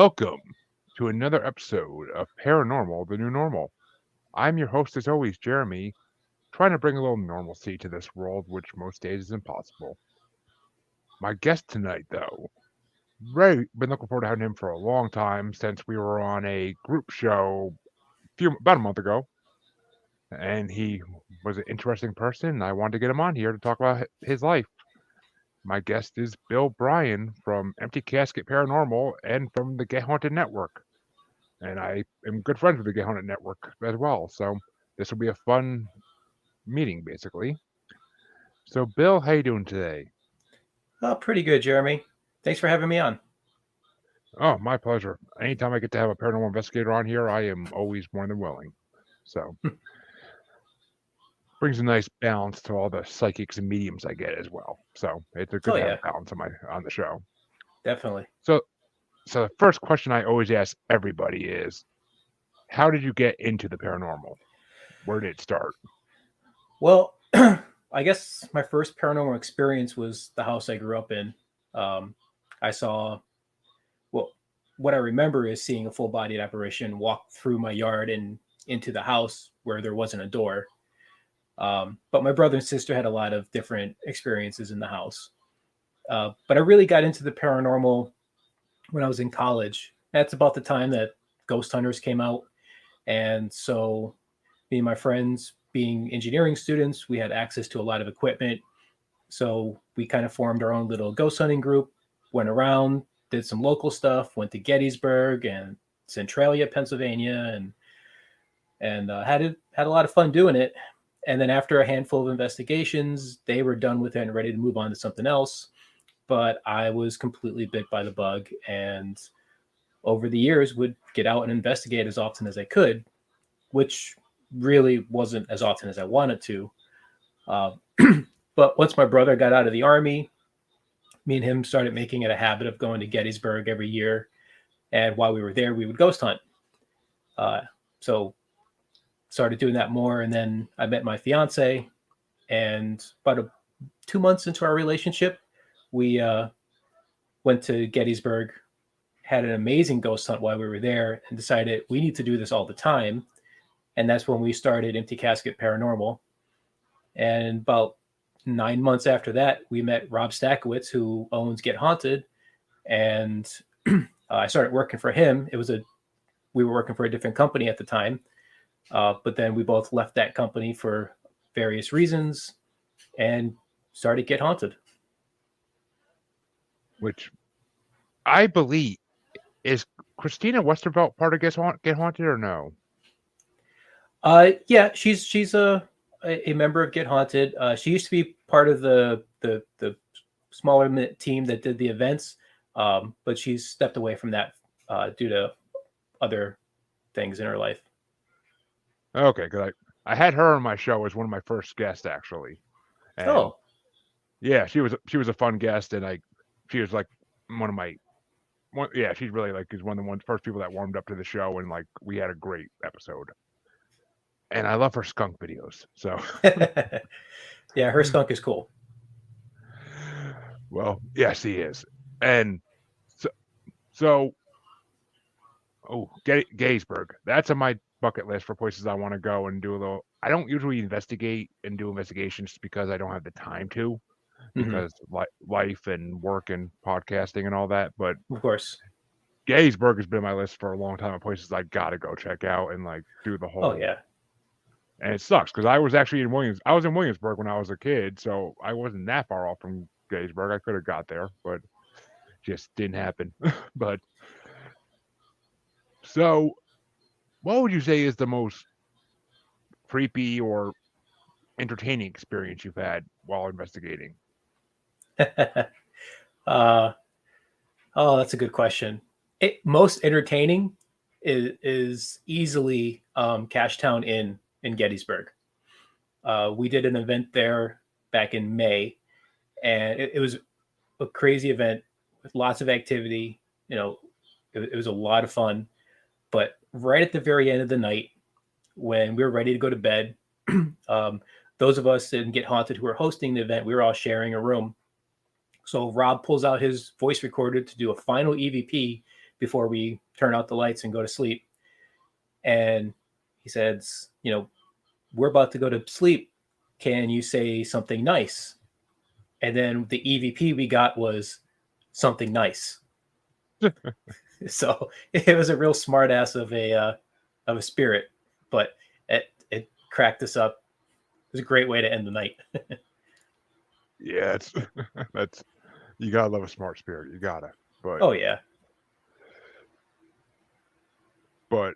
Welcome to another episode of Paranormal, the New Normal. I'm your host, as always, Jeremy, trying to bring a little normalcy to this world, which most days is impossible. My guest tonight, though, Ray, been looking forward to having him for a long time since we were on a group show about a month ago, and he was an interesting person. And I wanted to get him on here to talk about his life. My guest is Bill Bryan from Empty Casket Paranormal and from the Get Haunted Network. And I am good friends with the Get Haunted Network as well. So this will be a fun meeting, basically. So, Bill, how you doing today? Oh, pretty good, Jeremy. Thanks for having me on. Oh, my pleasure. Anytime I get to have a paranormal investigator on here, I am always more than willing. So brings a nice balance to all the psychics and mediums I get as well. So it's a good Oh, to have yeah, a balance on the show. definitely. So so the first question I always ask everybody is, how did you get into the paranormal? Where did it start? Well, I guess my first paranormal experience was the house I grew up in. I saw, well, what I remember is seeing a full bodied apparition walk through my yard and into the house where there wasn't a door. But my brother and sister had a lot of different experiences in the house. But I really got into the paranormal when I was in college. That's about the time that Ghost Hunters came out. And so me and my friends, being engineering students, we had access to a lot of equipment. So we kind of formed our own little ghost hunting group, went around, did some local stuff, went to Gettysburg and Centralia, Pennsylvania, and had a lot of fun doing it. And then after a handful of investigations, they were done with it and ready to move on to something else. But I was completely bit by the bug, and over the years would get out and investigate as often as I could, which really wasn't as often as I wanted to. Uh, but once my brother got out of the army, me and him started making it a habit of going to Gettysburg every year. And while we were there, we would ghost hunt. So started doing that more. And then I met my fiance, and about 2 months into our relationship, we went to Gettysburg, had an amazing ghost hunt while we were there, and decided we need to do this all the time. And that's when we started Empty Casket Paranormal. And about 9 months after that, we met Rob Stakowitz, who owns Get Haunted, and I started working for him. We were working for a different company at the time, but then we both left that company for various reasons and started Get Haunted. Which I believe is Christina Westervelt part of Get Haunted or no? Yeah, she's a member of Get Haunted. She used to be part of the smaller team that did the events, but she's stepped away from that due to other things in her life. Okay, because I had her on my show as one of my first guests actually, and Oh, yeah, she was a fun guest, and she was like one of my yeah, she's really like is one of the first people that warmed up to the show, and like we had a great episode. And I love her skunk videos. So, yeah, her skunk is cool. well, yes, he is. And so oh, Gettysburg. That's on my bucket list for places I want to go and do a little. I don't usually investigate and do investigations because I don't have the time to, Mm-hmm. because life and work and podcasting and all that. But Of course. Gettysburg has been on my list for a long time of places I gotta go check out and like do the Oh whole. yeah. And it sucks because I was actually in I was in Williamsburg when I was a kid, so I wasn't that far off from Gettysburg. I could have got there, but just didn't happen. But so, what would you say is the most creepy or entertaining experience you've had while investigating? uh, oh, that's a good question. Most entertaining is easily Cashtown Inn in Gettysburg. We did an event there back in May, and it was a crazy event with lots of activity. It was a lot of fun. But right at the very end of the night, when we were ready to go to bed, um, those of us in Get Haunted who were hosting the event, we were all sharing a room. So Rob pulls out his voice recorder to do a final EVP before we turn out the lights and go to sleep. And he says, we're about to go to sleep. Can you say something nice? And then the EVP we got was something nice. So it was a real smart ass of a spirit, but it cracked us up. It was a great way to end the night. Yeah, that's you gotta love a smart spirit. You gotta. But Oh yeah. but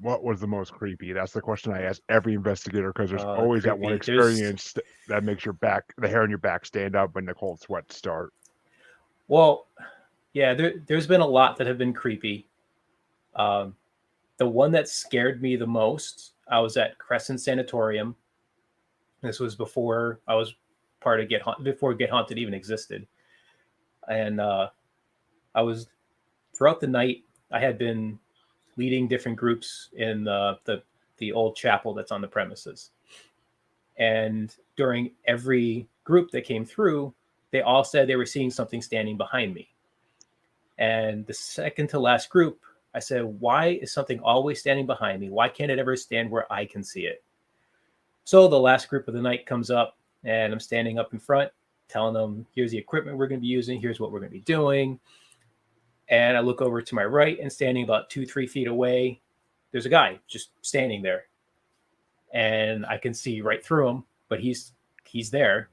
what was the most creepy? That's the question I ask every investigator because there's always that one Creepy. There's experience that makes the hair on your back stand up when the cold sweats start. well, yeah. There's been a lot that have been creepy. Um, the one that scared me the most, I was at Crescent Sanatorium. This was before I was part of before Get Haunted even existed, and I was throughout the night. I had been leading different groups in the old chapel that's on the premises, and during every group that came through, they all said they were seeing something standing behind me. And the second to last group, I said, "Why is something always standing behind me? Why can't it ever stand where I can see it?" So the last group of the night comes up, and I'm standing up in front, telling them, "Here's the equipment we're going to be using. Here's what we're going to be doing." And I look over to my right, and standing about 2-3 feet away, there's a guy just standing there, and I can see right through him, but he's there,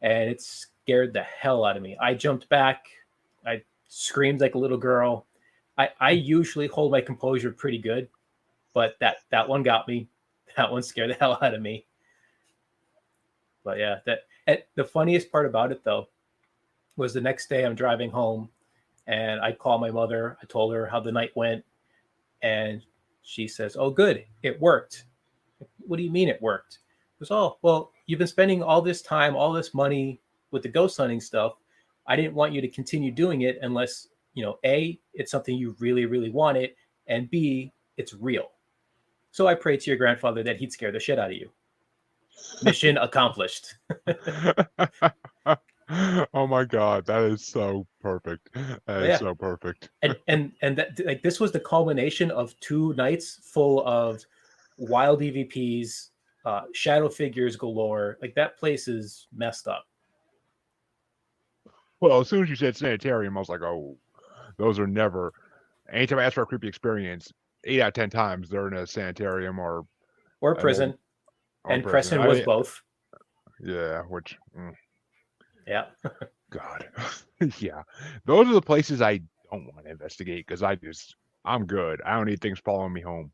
and it scared the hell out of me. I jumped back, I screamed like a little girl. I usually hold my composure pretty good, but that one got me. That one scared the hell out of me. But yeah, the funniest part about it though was the next day I'm driving home, and I called my mother. I told her how the night went, and she says, "Oh, good, it worked." "What do you mean it worked?" She goes, "Oh, well, you've been spending all this time, all this money with the ghost hunting stuff. I didn't want you to continue doing it unless, A, it's something you really, really wanted, and B, it's real. So I prayed to your grandfather that he'd scare the shit out of you." Mission accomplished. Oh my god, that is so perfect. That is Yeah. so perfect. And that, like, this was the culmination of 2 nights full of wild EVPs, shadow figures galore. Like, that place is messed up. Well, as soon as you said sanitarium, I was like, oh, those are never. Anytime I ask for a creepy experience, 8 out of 10 times they're in a sanitarium or Or an old prison. or And prison. Crescent was both. Yeah, Yeah. God, yeah, those are the places I don't want to investigate because I'm good. I don't need things following me home.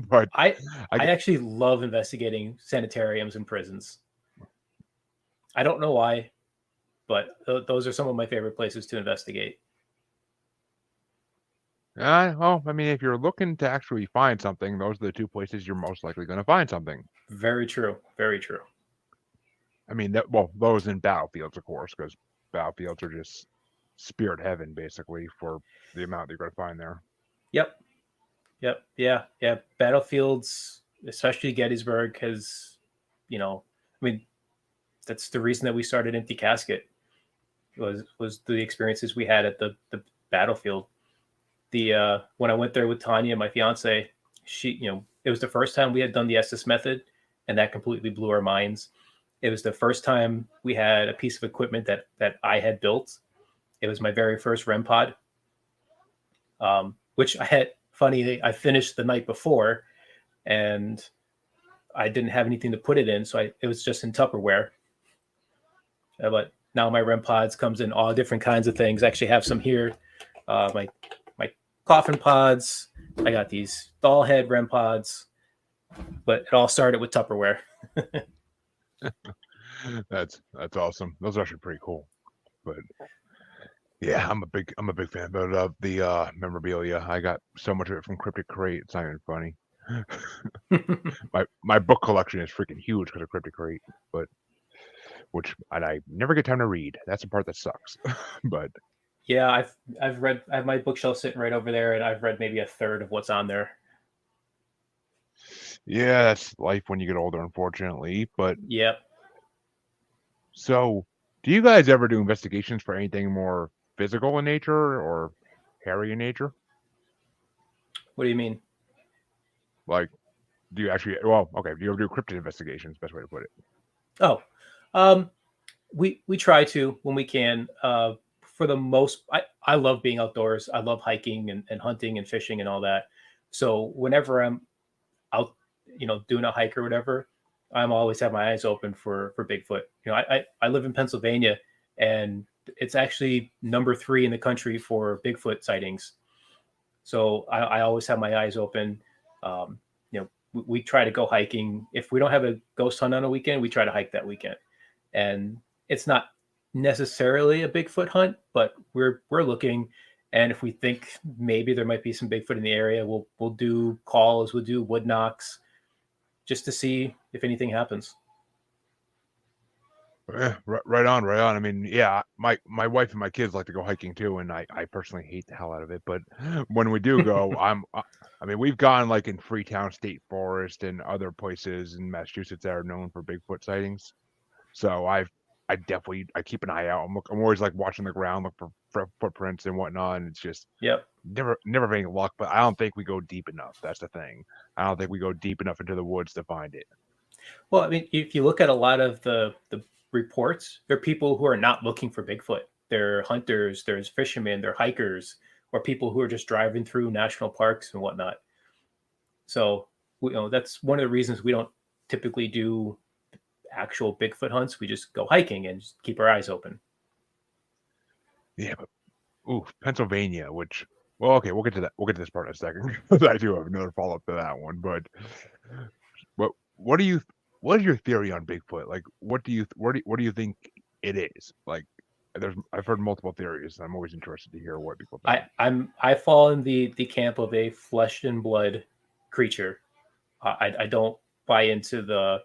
But I I get, actually love investigating sanitariums and prisons. I don't know why, but those are some of my favorite places to investigate. well, I mean, if you're looking to actually find something, those are the 2 places you're most likely going to find something. Very true. Very true. I mean, those in battlefields, of course, because battlefields are just spirit heaven, basically, for the amount that you're going to find there. Yep. Yep. Yeah. Yeah. Battlefields, especially Gettysburg, has, I mean, that's the reason that we started Empty Casket was the experiences we had at the battlefield. When I went there with Tanya, my fiance, she, it was the first time we had done the Estes method, and that completely blew our minds. It was the first time we had a piece of equipment that I had built. It was my very first REM pod, which I finished the night before, and I didn't have anything to put it in, so it was just in Tupperware. But now my REM pods comes in all different kinds of things. I actually have some here. My coffin pods. I got these doll head REM pods, but it all started with Tupperware. That's awesome. Those are actually pretty cool. But yeah, I'm a big fan of the memorabilia. I got so much of it from Cryptic Crate. It's not even funny. my book collection is freaking huge because of Cryptic Crate, but I never get time to read. That's the part that sucks. But yeah, I have my bookshelf sitting right over there, and I've read maybe a third of what's on there. yeah, that's life when you get older, unfortunately. But Yep. so, do you guys ever do investigations for anything more physical in nature, or hairy in nature? What do you mean? Like, do you actually? Well, okay. Do you ever do cryptid investigations? Best way to put it. Oh, um, we try to when we can. For the most, I love being outdoors. I love hiking and hunting and fishing and all that. So whenever I'm out, doing a hike or whatever, I'm always have my eyes open for Bigfoot. I live in Pennsylvania, and it's actually number 3 in the country for Bigfoot sightings. So I always have my eyes open. We try to go hiking. If we don't have a ghost hunt on a weekend, we try to hike that weekend. And it's not necessarily a Bigfoot hunt, but we're looking. And if we think maybe there might be some Bigfoot in the area, we'll do calls, we'll do wood knocks, just to see if anything happens. Right on, right on. I mean, yeah, my wife and my kids like to go hiking too, and I personally hate the hell out of it. But when we do go, I mean, we've gone like in Freetown State Forest and other places in Massachusetts that are known for Bigfoot sightings. So I definitely I keep an eye out. I'm always like watching the ground, look for footprints and whatnot. And it's just Yep. never any luck. But I don't think we go deep enough. That's the thing. I don't think we go deep enough into the woods to find it. Well, I mean, if you look at a lot of the reports, there are people who are not looking for Bigfoot. They're hunters, there's fishermen, they're hikers, or people who are just driving through national parks and whatnot. So, that's one of the reasons we don't typically do actual Bigfoot hunts. We just go hiking and just keep our eyes open. Yeah, but Pennsylvania, which well, okay, we'll get to that. We'll get to this part in a second. I do have another follow up to that one, but what do you what is your theory on Bigfoot? Like, what do you think it is? Like, I've heard multiple theories. I'm always interested to hear what people think. I fall in the camp of a flesh and blood creature. I don't buy into the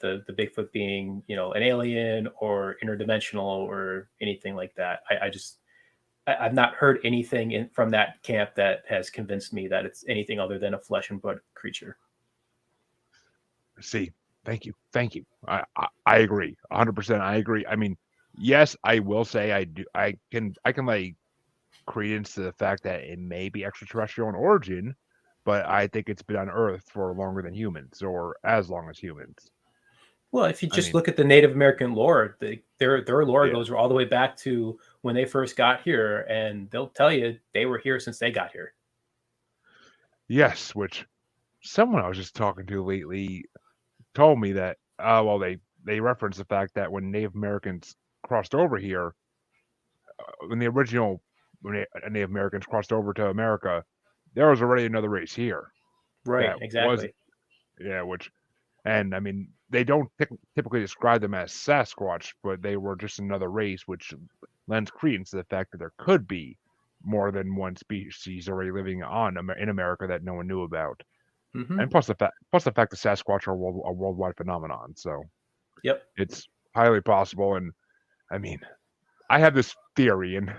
Bigfoot being an alien or interdimensional or anything like that. I've not heard anything from that camp that has convinced me that it's anything other than a flesh and blood creature. See, thank you. I agree, 100%. I agree. I mean, yes, I will say I do. I can like credence to the fact that it may be extraterrestrial in origin, but I think it's been on Earth for longer than humans, or as long as humans. Well, if you I just mean, look at the Native American lore, their lore yeah, goes all the way back to when they first got here, and they'll tell you they were here since they got here. yes. Which someone I was just talking to lately told me that well they referenced the fact that when Native Americans crossed over here, when the original when Native Americans crossed over to America, there was already another race here Right, that was exactly. yeah, which and I mean they don't typically describe them as Sasquatch, but they were just another race, which lends credence to the fact that there could be more than one species already living in America that no one knew about. Hmm. And plus the fact that Sasquatch are a worldwide phenomenon, so Yep. it's highly possible. And I mean, I have this theory, and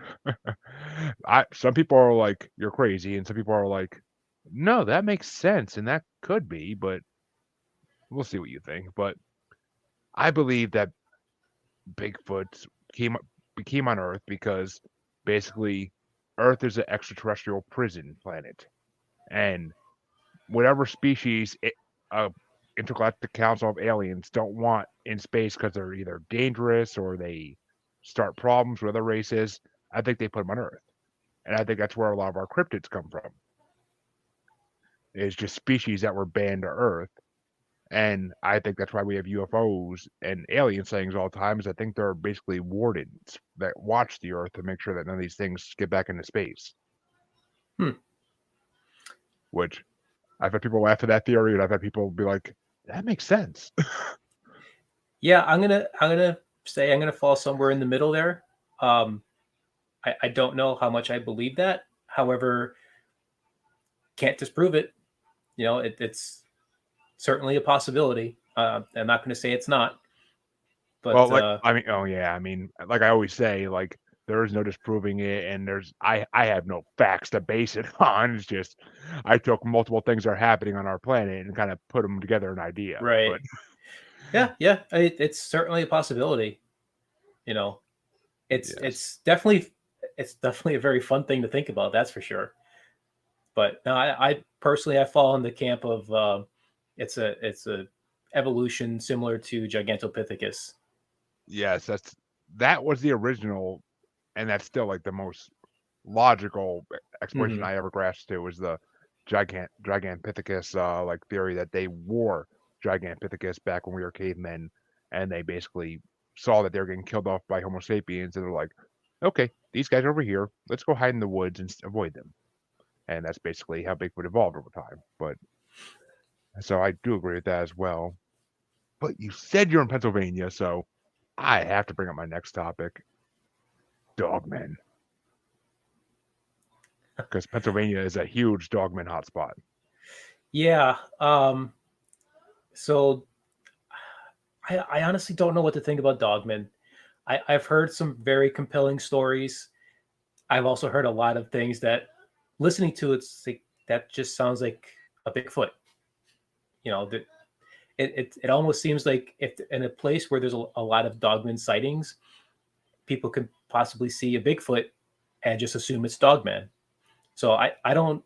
I some people are like you're crazy, and some people are like, no, that makes sense, and that could be, but we'll see what you think. But I believe that Bigfoot came became on Earth because basically Earth is an extraterrestrial prison planet, and whatever species intergalactic council of aliens don't want in space because they're either dangerous or they start problems with other races, I think they put them on Earth. And I think that's where a lot of our cryptids come from. Is just species that were banned to Earth. And I think that's why we have UFOs and alien sightings all the time. Is I think they're basically wardens that watch the Earth to make sure that none of these things get back into space. Hmm. Which I've had people laugh at that theory, and I've had people be like, "That makes sense." Yeah, I'm gonna say I'm gonna fall somewhere in the middle there. Um, I don't know how much I believe that. However, can't disprove it. It's certainly a possibility. I'm not going to say it's not, Well, but like I mean, oh yeah, I mean, like I always say, like there is no disproving it, and I have no facts to base it on. It's just I took multiple things that are happening on our planet and kind of put them together an idea. right. But Yeah. It's certainly a possibility. You know, it's yes, it's definitely. it's definitely a very fun thing to think about. That's for sure. But no, I personally I fall in the camp of it's a evolution similar to Gigantopithecus. Yes, that was the original, and that's still like the most logical explanation Mm-hmm. I ever grasped to was the Gigantopithecus like theory that they wore Gigantopithecus back when we were cavemen, and they basically saw that they were getting killed off by Homo sapiens, and they're like, okay, these guys are over here, let's go hide in the woods and avoid them, and that's basically how Bigfoot evolved over time. But so I do agree with that as well. But you said you're in Pennsylvania, so I have to bring up my next topic: dogmen, because Pennsylvania is a huge dogman hotspot. Yeah. So I honestly don't know what to think about Dogman. I've heard some very compelling stories. I've also heard a lot of things that listening to it's like that just sounds like a Bigfoot. That it almost seems like if in a place where there's a lot of Dogman sightings, people could possibly see a Bigfoot and just assume it's Dogman. So I don't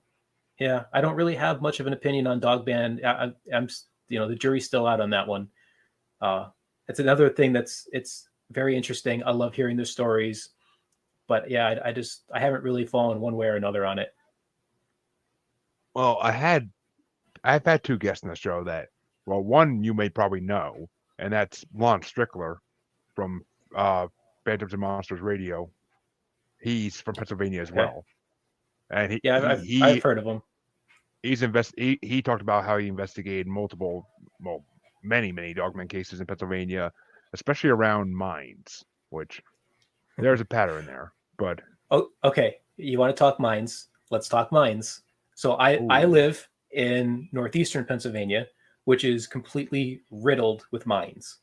I don't really have much of an opinion on Dogman. I'm the jury's still out on that one. Uh, it's another thing it's very interesting. I love hearing the stories, but yeah, I haven't really fallen one way or another on it. Well, I've had two guests in the show that, well, one you may probably know, and that's Lon Strickler from Phantoms and Monsters Radio. He's from Pennsylvania as Okay, well, and yeah, I've heard of them. he talked about how he investigated well, many dogman cases in Pennsylvania, especially around mines, which there's a pattern there. But Oh, okay. You want to talk mines? Let's talk mines. So I ooh, live in northeastern Pennsylvania, which is completely riddled with mines.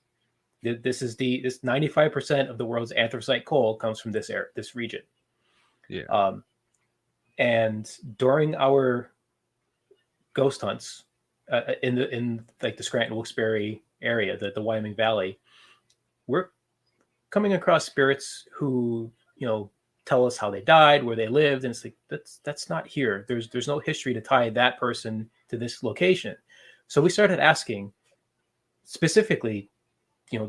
This 95% of the world's anthracite coal comes from this region. yeah, Um, and during our ghost hunts in like the Scranton Wilkes-Barre area, the Wyoming Valley, we're coming across spirits who tell us how they died, where they lived, and it's like that's not here. There's no history to tie that person to this location. So we started asking specifically,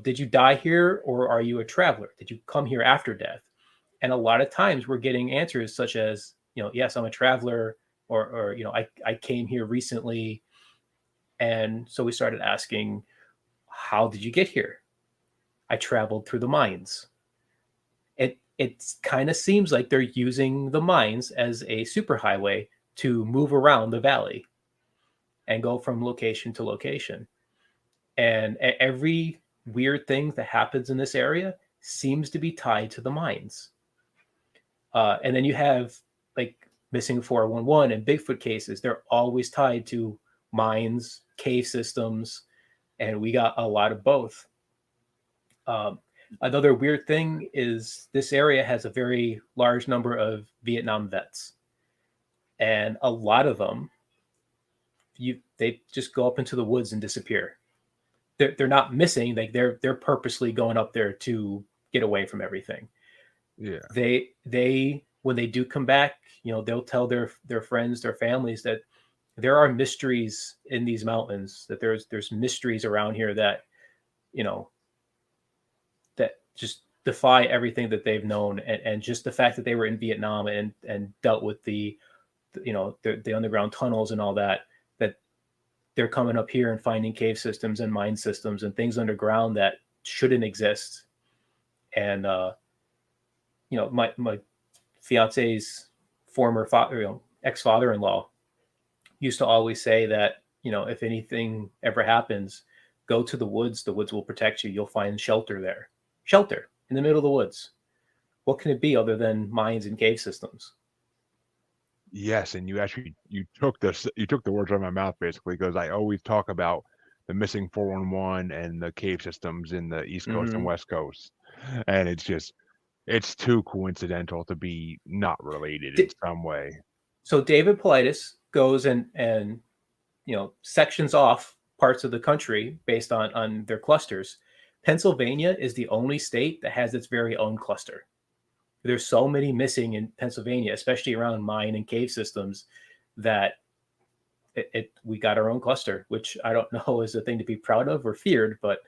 did you die here or are you a traveler? Did you come here after death? And a lot of times we're getting answers such as, yes, I'm a traveler, or I came here recently. And so we started asking, how did you get here? I traveled through the mines. It kind of seems like they're using the mines as a superhighway to move around the valley and go from location to location. And every weird thing that happens in this area seems to be tied to the mines. And then you have like missing 411 and Bigfoot cases. They're always tied to mines, cave systems, and we got a lot of both. Another weird thing is this area has a very large number of Vietnam vets, and a lot of them, they just go up into the woods and disappear. They're not missing; like they're purposely going up there to get away from everything. yeah. They when they do come back, they'll tell their friends, their families that there are mysteries in these mountains. That there's mysteries around here that you know that just defy everything that they've known, and just the fact that they were in Vietnam and dealt with the underground tunnels and all that they're coming up here and finding cave systems and mine systems and things underground that shouldn't exist. And my fiance's former ex father-in-law used to always say that if anything ever happens, go to the woods. The woods will protect you. You'll find shelter there. Shelter in the middle of the woods. What can it be other than mines and cave systems? Yes, and you took the words out of my mouth basically, because I always talk about the missing 411 and the cave systems in the East Coast and Mm-hmm. West Coast, and it's too coincidental to be not related in some way. So David Politis goes and sections off parts of the country based on their clusters. Pennsylvania is the only state that has its very own cluster. there's so many missing in Pennsylvania, especially around mine and cave systems, that we got our own cluster, which I don't know is a thing to be proud of or feared, but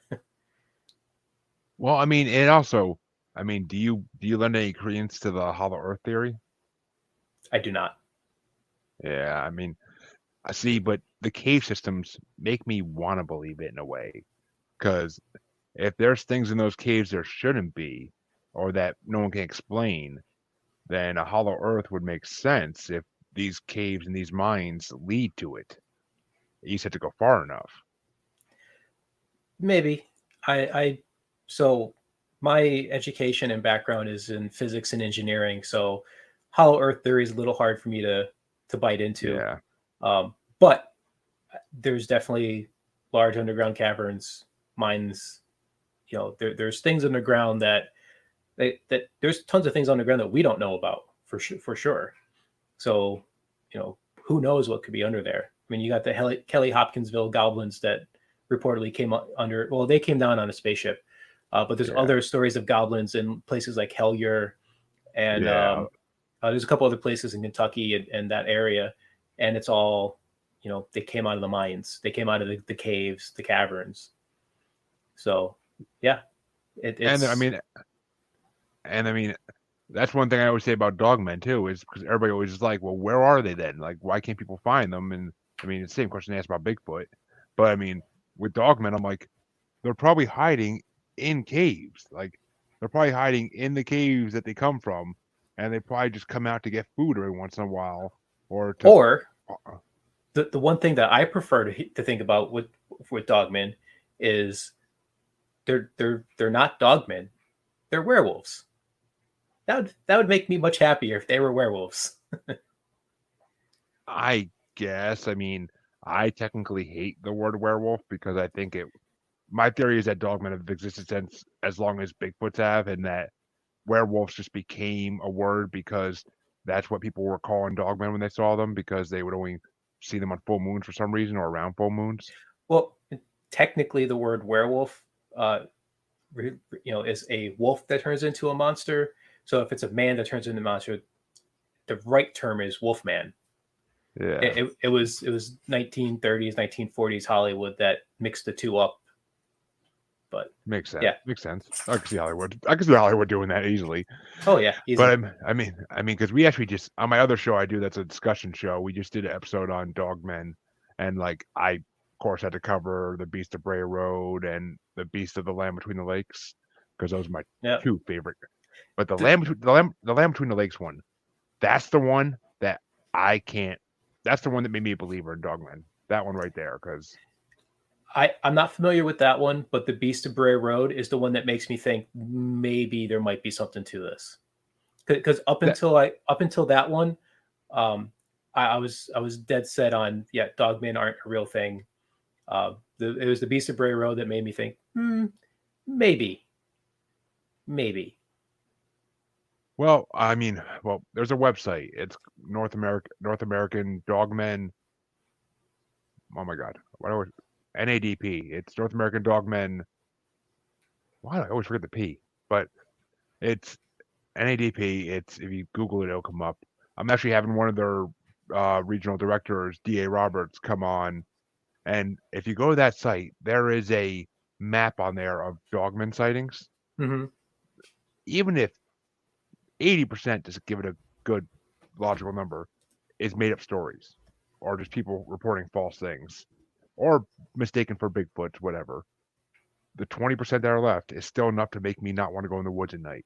Well, I mean, and also, I mean, do you lend any credence to the Hollow Earth theory? I do not. Yeah, I mean, I see, but the cave systems make me want to believe it in a way, because if there's things in those caves there shouldn't be, or that no one can explain, then a hollow earth would make sense if these caves and these mines lead to it. You just have to go far enough. Maybe I so my education and background is in physics and engineering, so hollow earth theory is a little hard for me to bite into. Yeah, But there's definitely large underground caverns, mines. There's things underground that there's tons of things underground that we don't know about for sure. So, who knows what could be under there? I mean, you got the Kelly Hopkinsville goblins that reportedly came under. Well, they came down on a spaceship, but there's yeah, other stories of goblins in places like Hellier, and yeah. there's a couple other places in Kentucky and that area, and it's all, they came out of the mines, they came out of the caves, the caverns. So, yeah, And I it's mean, and I mean, that's one thing I always say about dogmen too, is because everybody always is like, well, where are they then? Like, why can't people find them? And I mean, it's the same question they asked about Bigfoot, but I mean, with dogmen, I'm like, they're probably hiding in caves. Like, they're probably hiding in the caves that they come from, and they probably just come out to get food every once in a while, or to. or uh, the one thing that I prefer to think about with dogmen is they're not dogmen, they're werewolves. That would make me much happier if they were werewolves. I guess. I mean, I technically hate the word werewolf because I think it. My theory is that dogmen have existed since as long as Bigfoots have, and that werewolves just became a word because that's what people were calling dogmen when they saw them because they would only see them on full moons for some reason or around full moons. Well, technically, the word werewolf, is a wolf that turns into a monster. So if it's a man that turns into a monster, the right term is wolfman. Yeah, It was 1930s, 1940s Hollywood that mixed the two up. But makes sense. yeah, Makes sense. I can see Hollywood. I can see Hollywood doing that easily. oh yeah, But easy. because we actually just on my other show I do that's a discussion show. We just did an episode on dogmen, and like I, of course, had to cover the Beast of Bray Road and the Beast of the Land Between the Lakes because those are my Yeah. two favorite. But The, the Land Between the Lakes one, that's the one that I can't. That's the one that made me a believer in dogmen. That one right there, because I'm not familiar with that one, but the Beast of Bray Road is the one that makes me think maybe there might be something to this. Because that up until that one, um, I was dead set on, yeah, dogmen aren't a real thing. It was the Beast of Bray Road that made me think, maybe, maybe. well, there's a website. It's North American Dogmen. Oh my God, what do I, NADP. It's North American Dogmen. Why do I always forget the P? But it's NADP. It's if you Google it, it'll come up. I'm actually having one of their regional directors, DA Roberts, come on, and if you go to that site, there is a map on there of dogman sightings. Mm-hmm. Even if 80%, just give it a good logical number, is made up stories or just people reporting false things or mistaken for Bigfoot, whatever. The 20% that are left is still enough to make me not want to go in the woods at night.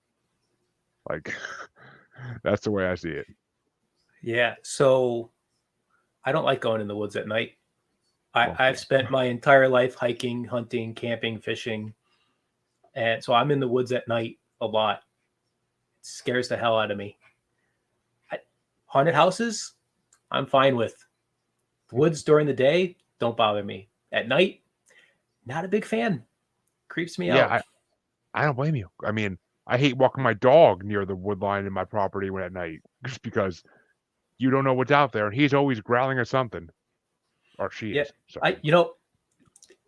Like, that's the way I see it. Yeah. So I don't like going in the woods at night. Well, I've yeah. spent my entire life hiking, hunting, camping, fishing, and so I'm in the woods at night a lot. It scares the hell out of me. I, Haunted houses, I'm fine with. The woods during the day don't bother me. At night, not a big fan. Creeps me Yeah, out. I don't blame you. I mean, I hate walking my dog near the wood line in my property when at night just because you don't know what's out there and he's always growling at something. Or she Yeah, is. I Sorry. you know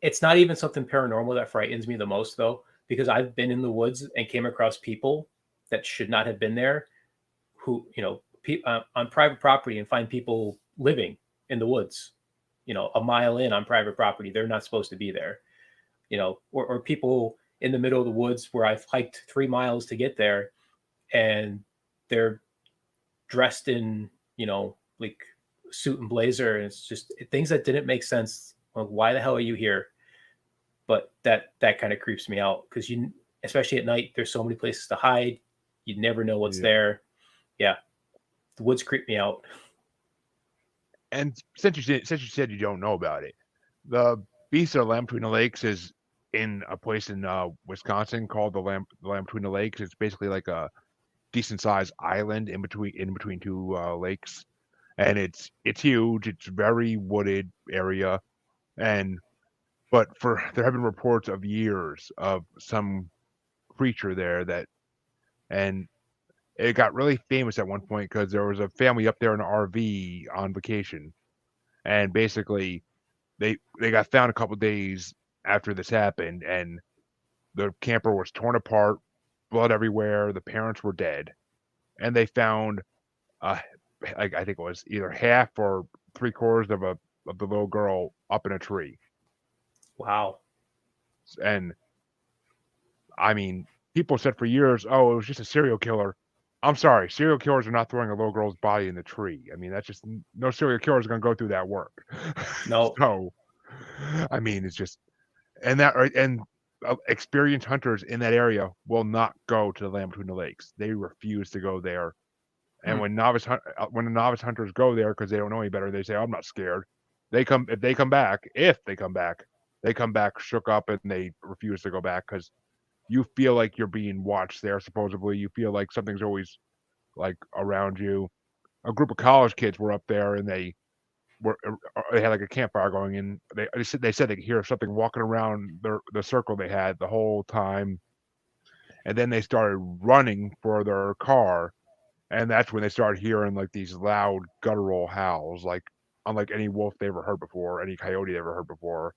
it's not even something paranormal that frightens me the most though, because I've been in the woods and came across people that should not have been there, who, on private property, and find people living in the woods, a mile in on private property. They're not supposed to be there, or people in the middle of the woods where I've hiked 3 miles to get there, and they're dressed in, like suit and blazer. And it's just things that didn't make sense. Like, why the hell are you here? But that kind of creeps me out, because especially at night, there's so many places to hide. You never know what's there. Yeah. The woods creep me out. And since you said you don't know about it, the Beast of the Lamb Between the Lakes is in a place in Wisconsin called the Lamb Between the Lakes. It's basically like a decent sized island in between two lakes, and it's huge. It's very wooded area, but there have been reports of years of some creature there and it got really famous at one point because there was a family up there in an RV on vacation, and basically they got found a couple days after this happened, and the camper was torn apart, blood everywhere. The parents were dead, and they found uh, I think it was either half or 3/4 of the little girl up in a tree. Wow. And I mean, people said for years, "Oh, it was just a serial killer." I'm sorry, serial killers are not throwing a little girl's body in the tree. I mean, that's just no serial killer is going to go through that work. No. So, I mean, it's just and experienced hunters in that area will not go to the Land Between the Lakes. They refuse to go there. And when the novice hunters go there because they don't know any better, they say, "I'm not scared." If they come back, they come back shook up and they refuse to go back because you feel like you're being watched there. Supposedly, you feel like something's always like around you. A group of college kids were up there and they had like a campfire going, and they said they could hear something walking around the circle they had the whole time, and then they started running for their car, and that's when they started hearing like these loud guttural howls, like unlike any wolf they ever heard before, any coyote they ever heard before.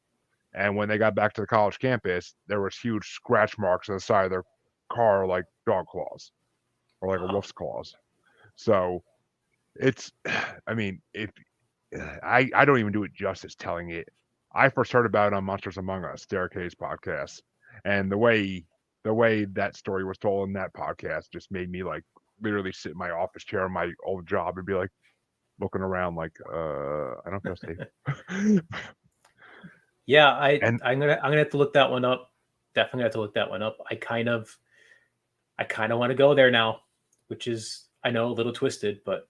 And when they got back to the college campus, there was huge scratch marks on the side of their car, like dog claws or like a wolf's claws. So it's, I mean, if I don't even do it justice telling it. I first heard about it on Monsters Among Us, Derek Hayes' podcast, and the way that story was told in that podcast just made me like literally sit in my office chair in my old job and be like looking around like I don't feel safe. Yeah, And I'm gonna have to look that one up. Definitely have to look that one up. I kind of want to go there now, which is, I know, a little twisted, but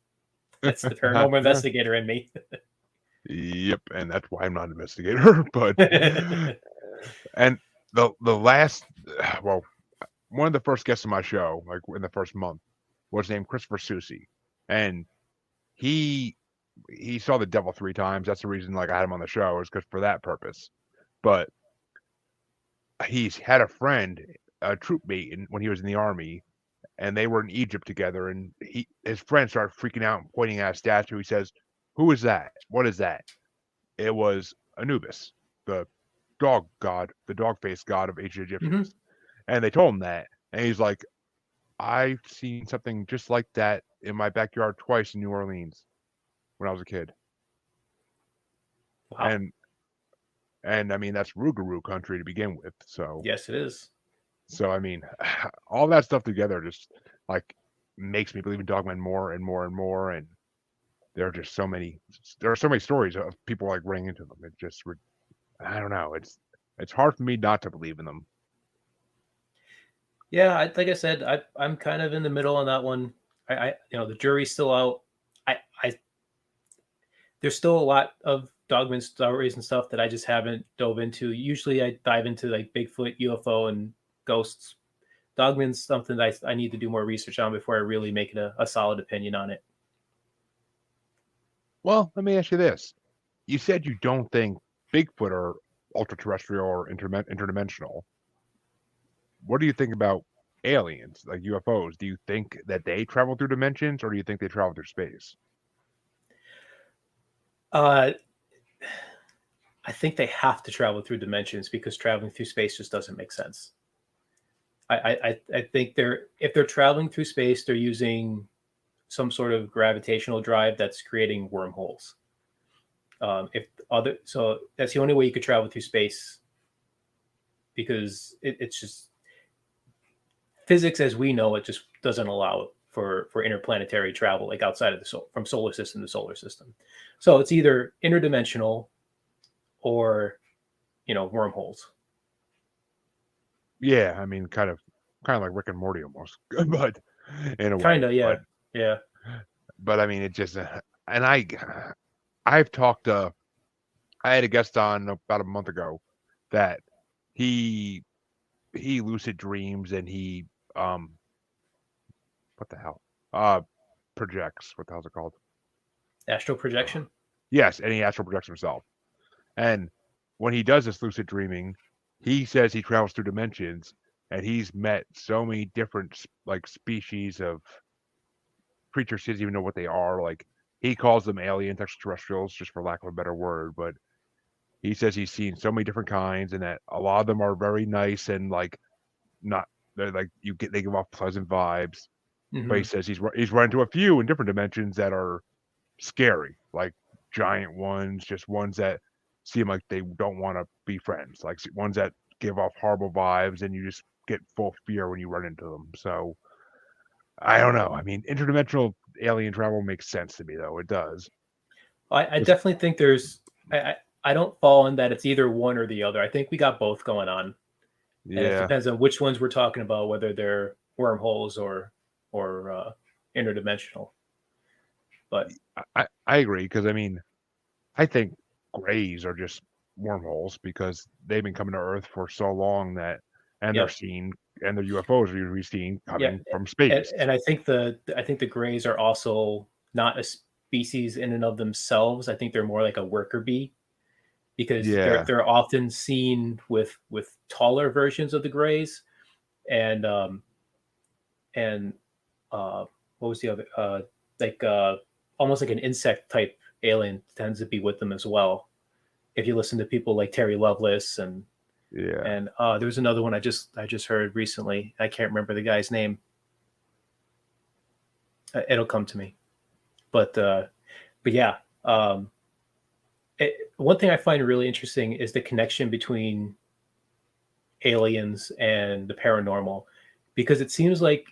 that's the paranormal investigator in me. Yep, and that's why I'm not an investigator. But and the last well, one of the first guests on my show, like in the first month, was named Christopher Susi, and he saw the devil 3 times. That's the reason like I had him on the show, is because for that purpose. But he's had a friend, a troop mate, when he was in the army, and they were in Egypt together. And his friend started freaking out and pointing at a statue. He says, "Who is that? What is that?" It was Anubis, the the dog-faced god of ancient Egyptians. And they told him that, and he's like, "I've seen something just like that in my backyard twice in New Orleans when I was a kid." Wow. And I mean, that's Rougarou country to begin with. So Yes, it is. so I mean, all that stuff together just like makes me believe in dogmen more and more and more. And there are so many stories of people like running into them. It just I don't know. It's hard for me not to believe in them. Yeah, like I said, I'm kind of in the middle on that one. The jury's still out. I there's still a lot of dogman stories and stuff that I just haven't dove into. Usually, I dive into like Bigfoot, UFO, and ghosts. Dogman's something that I need to do more research on before I really make it a solid opinion on it. Well, let me ask you this. You said you don't think Bigfoot are ultra terrestrial or interdimensional. What do you think about aliens, like UFOs? Do you think that they travel through dimensions, or do you think they travel through space? I think they have to travel through dimensions, because traveling through space just doesn't make sense. I think if they're traveling through space, they're using some sort of gravitational drive that's creating wormholes. So that's the only way you could travel through space, because it's just physics as we know it just doesn't allow for interplanetary travel, like outside of from solar system to solar system. So it's either interdimensional or wormholes. Yeah, I mean, kind of like Rick and Morty almost, but in a way. Kind of, yeah, yeah. But I mean, it just and I've talked to I had a guest on about a month ago that he lucid dreams and he um what the hell projects, what the hell's it called? Astral projection. Yes, and he astral projects himself. And when he does this lucid dreaming, he says he travels through dimensions and he's met so many different like species of creatures he doesn't even know what they are. Like he calls them aliens, extraterrestrials, just for lack of a better word. But he says he's seen so many different kinds, and that a lot of them are very nice and like not. They're like they give off pleasant vibes. But he Mm-hmm. says he's run into a few in different dimensions that are scary, like giant ones, just ones that seem like they don't want to be friends, like ones that give off horrible vibes, and you just get full fear when you run into them. So I don't know. I mean, interdimensional alien travel makes sense to me, though. It does. I It's, definitely think there's. I don't fall in that it's either one or the other. I think we got both going on, and it yeah, depends on which ones we're talking about, whether they're wormholes or interdimensional. But I agree because I mean, I think grays are just wormholes because they've been coming to Earth for so long that, and they're yeah, seen, and their UFOs are usually seen yeah, coming from space. and I think the Greys are also not a species in and of themselves. I think they're more like a worker bee, because they're Yeah, they're often seen with taller versions of the Greys, and and what was the other like almost like an insect type alien tends to be with them as well. If you listen to people like Terry Lovelace yeah. and there was another one I just heard recently. I can't remember the guy's name. It'll come to me. But yeah, one thing I find really interesting is the connection between aliens and the paranormal, because it seems like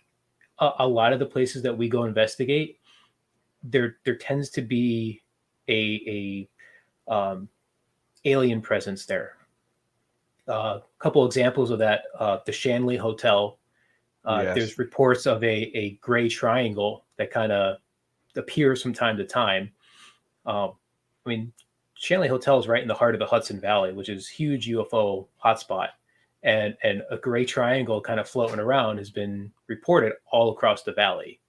a lot of the places that we go investigate, there tends to be a alien presence there. A couple examples of that: the Shanley Hotel. Yes. There's reports of a gray triangle that kind of appears from time to time. Um, I mean, Shanley Hotel is right in the heart of the Hudson Valley, which is a huge UFO hotspot, and a gray triangle kind of floating around has been reported all across the valley.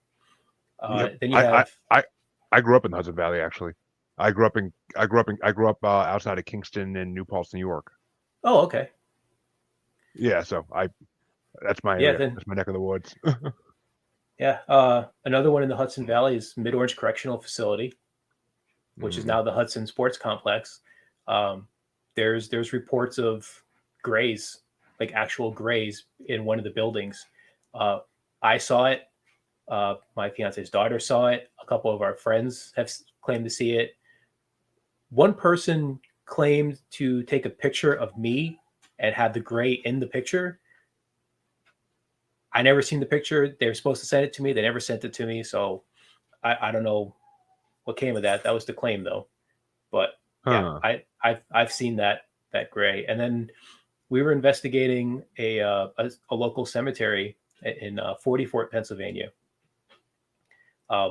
Yep. Then you have I grew up in the Hudson Valley actually. I grew up outside of Kingston and New Paltz, New York. oh, okay, Yeah, so I that's my yeah, area. then That's my neck of the woods. yeah, another one in the Hudson Valley is Mid Orange Correctional Facility, which is Mm, now the Hudson Sports Complex. Um, there's reports of grays, like actual grays, in one of the buildings. Uh, I saw it. My fiance's daughter saw it. A couple of our friends have claimed to see it. One person claimed to take a picture of me and have the gray in the picture. I never seen the picture. They were supposed to send it to me. They never sent it to me. So I don't know what came of that. That was the claim though. But yeah, huh. I've seen that gray. And then we were investigating a local cemetery in 40 Fort, Pennsylvania.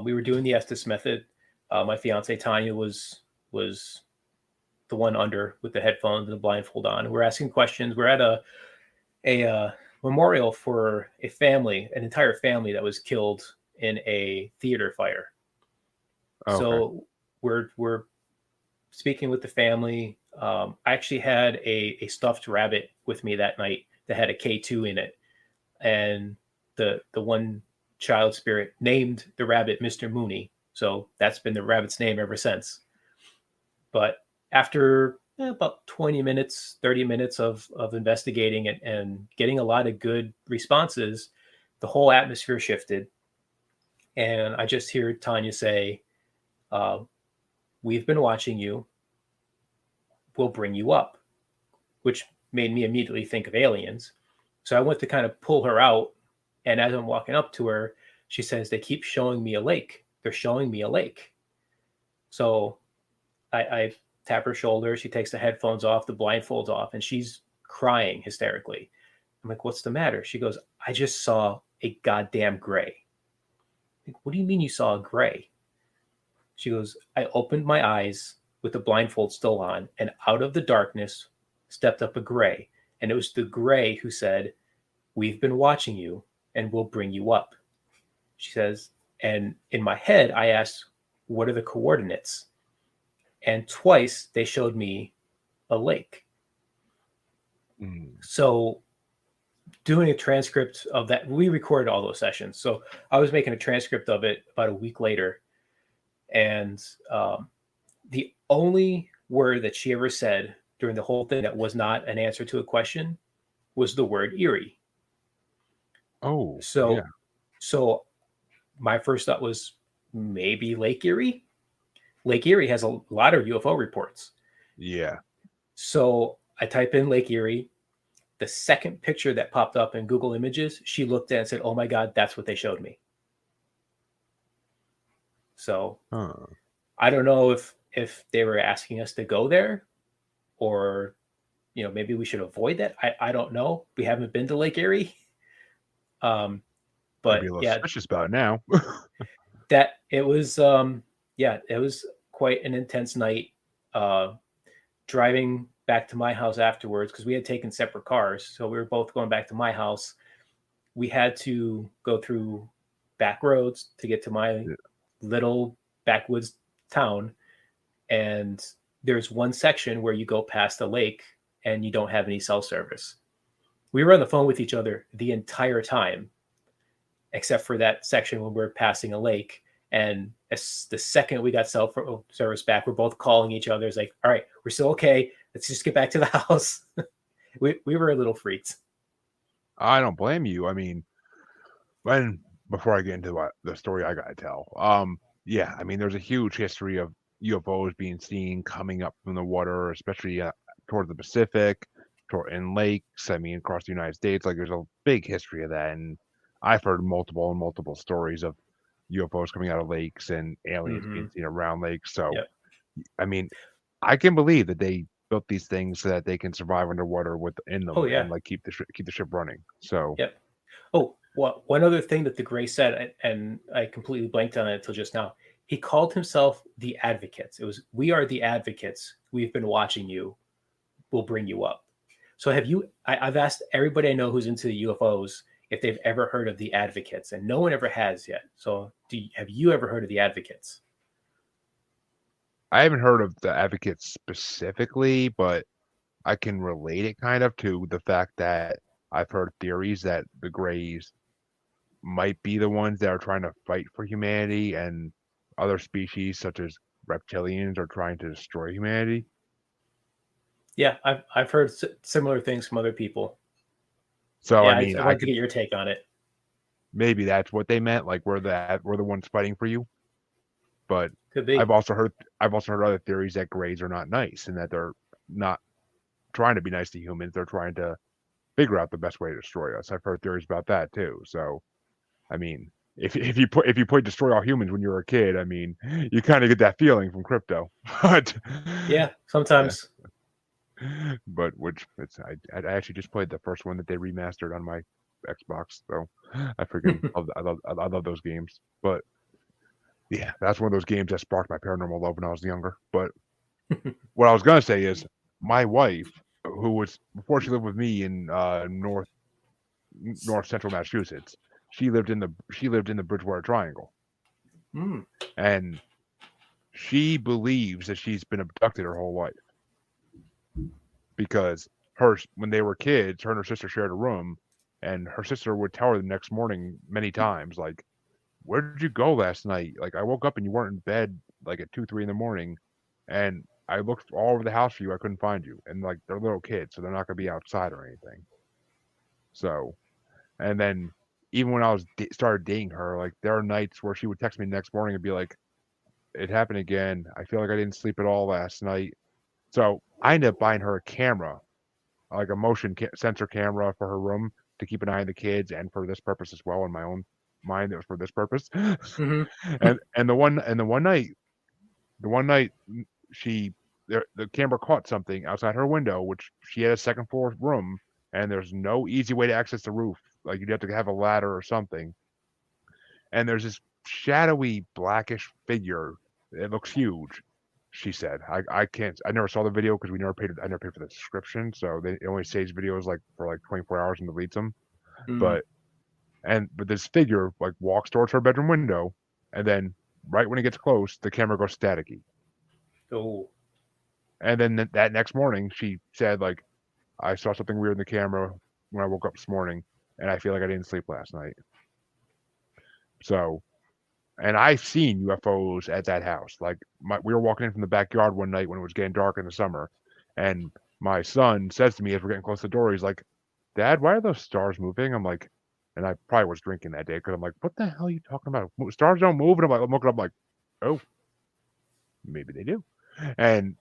We were doing the Estes method. My fiance Tanya was the one under with the headphones and the blindfold on. We're asking questions. We're at a memorial for a family, an entire family that was killed in a theater fire. Okay. So we're speaking with the family. I actually had a stuffed rabbit with me that night that had a K2 in it, and the one child spirit named the rabbit Mr. Mooney. So that's been the rabbit's name ever since. But after about 20 minutes, 30 minutes of investigating it and getting a lot of good responses, the whole atmosphere shifted. And I just hear Tanya say, uh, we've been watching you. We'll bring you up, which made me immediately think of aliens. So I went to kind of pull her out. And as I'm walking up to her, she says, they keep showing me a lake. They're showing me a lake. So I tap her shoulder. She takes the headphones off, the blindfolds off, and she's crying hysterically. I'm like, what's the matter? She goes, I just saw a goddamn gray. Like, what do you mean you saw a gray? She goes, I opened my eyes with the blindfold still on, and out of the darkness stepped up a gray. And it was the gray who said, we've been watching you and we'll bring you up. She says, and in my head, I asked, what are the coordinates? And twice they showed me a lake. So doing a transcript of that, we recorded all those sessions. So I was making a transcript of it about a week later. And the only word that she ever said during the whole thing that was not an answer to a question was the word eerie. Oh, So, yeah. so my first thought was maybe Lake Erie. Lake Erie has a lot of UFO reports. Yeah. So I type in Lake Erie. The second picture that popped up in Google Images, she looked at it and said, oh my God, that's what they showed me. So I don't know if they were asking us to go there, or maybe we should avoid that. I don't know. We haven't been to Lake Erie. I'd But be a little yeah, suspicious about it now. that it was it was quite an intense night. Driving back to my house afterwards, because we had taken separate cars, so we were both going back to my house. We had to go through back roads to get to my little backwoods town, and there's one section where you go past a lake and you don't have any cell service. We were on the phone with each other the entire time, except for that section when we're passing a lake. And as the second we got cell service back, we're both calling each other. It's like, all right, we're still okay. Let's just get back to the house. we were a little freaked. I don't blame you. I mean, before I get into the story I gotta tell, yeah, I mean, there's a huge history of UFOs being seen coming up from the water, especially toward the Pacific, in lakes. I mean, across the United States, like there's a big history of that, and I've heard multiple stories of UFOs coming out of lakes and aliens being seen around lakes. So, Yep. I mean, I can believe that they built these things so that they can survive underwater within them Oh yeah. and like keep the ship running. So, Yep. Oh, well, one other thing that the Gray said, and I completely blanked on it until just now. He called himself the Advocates. It was, we are the Advocates. We've been watching you. We'll bring you up. So have you? I've asked everybody I know who's into the UFOs if they've ever heard of the Advocates, and no one ever has yet. So have you ever heard of the Advocates? I haven't heard of the Advocates specifically, but I can relate it kind of to the fact that I've heard theories that the Greys might be the ones that are trying to fight for humanity, and other species such as reptilians are trying to destroy humanity. Yeah, I've heard similar things from other people. So I Yeah, mean, I I wanted to could get your take on it. maybe that's what they meant, like we're the ones fighting for you. But Could I've be. also heard other theories that Greys are not nice and that they're not trying to be nice to humans. They're trying to figure out the best way to destroy us. I've heard theories about that too. So I mean, if you played Destroy All Humans when you were a kid, I mean, you kind of get that feeling from Crypto, but Yeah, yeah, sometimes. but which I actually just played the first one that they remastered on my Xbox, so I freaking I love those games. But yeah, that's one of those games that sparked my paranormal love when I was younger. But what I was gonna say is my wife, who was before she lived with me in north central Massachusetts, she lived in the Bridgewater Triangle, Mm. and she believes that she's been abducted her whole life because when they were kids, her and her sister shared a room, and her sister would tell her the next morning many times, like, "Where did you go last night? Like, I woke up and you weren't in bed like at 2, 3 in the morning," and I looked all over the house for you. I couldn't find you. And like they're little kids, so they're not gonna be outside or anything. So, and then even when I was started dating her, like there are nights where she would text me the next morning and be like, "It happened again. I feel like I didn't sleep at all last night." So I ended up buying her a camera, like a motion sensor camera for her room to keep an eye on the kids and for this purpose as well. In my own mind, it was for this purpose. Hmm. and the one night she the camera caught something outside her window, which she had a second floor room, and there's no easy way to access the roof. Like you'd have to have a ladder or something. And there's this shadowy blackish figure. It looks huge. She said, "I can't. I never saw the video because we never paid. I never paid for the subscription, so it only saves videos like for like 24 hours and deletes them. Mm. But but this figure like walks towards her bedroom window, and then right when it gets close, the camera goes staticky. Oh. And then that next morning, she said like, I saw something weird in the camera when I woke up this morning, and I feel like I didn't sleep last night. So, and I've seen UFOs at that house. Like we were walking in from the backyard one night when it was getting dark in the summer, and my son says to me as we're getting close to the door, he's like, "Dad, why are those stars moving?" I'm like, and I probably was drinking that day because I'm like, "What the hell are you talking about? Stars don't move." And I'm looking up like, "Oh, maybe they do." And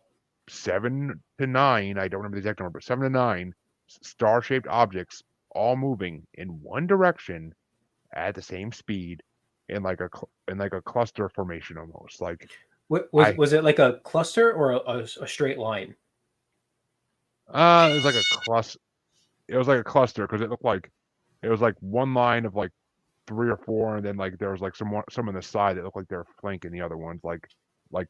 7 to 9, I don't remember the exact number, but 7 to 9 star-shaped objects all moving in one direction at the same speed in like a cluster formation almost. Like What I was it, like a cluster or a straight line? it was like a cluster. It was like a cluster because it was like one line of like three or four, and then like there was like some on the side that looked like they're flanking the other ones, like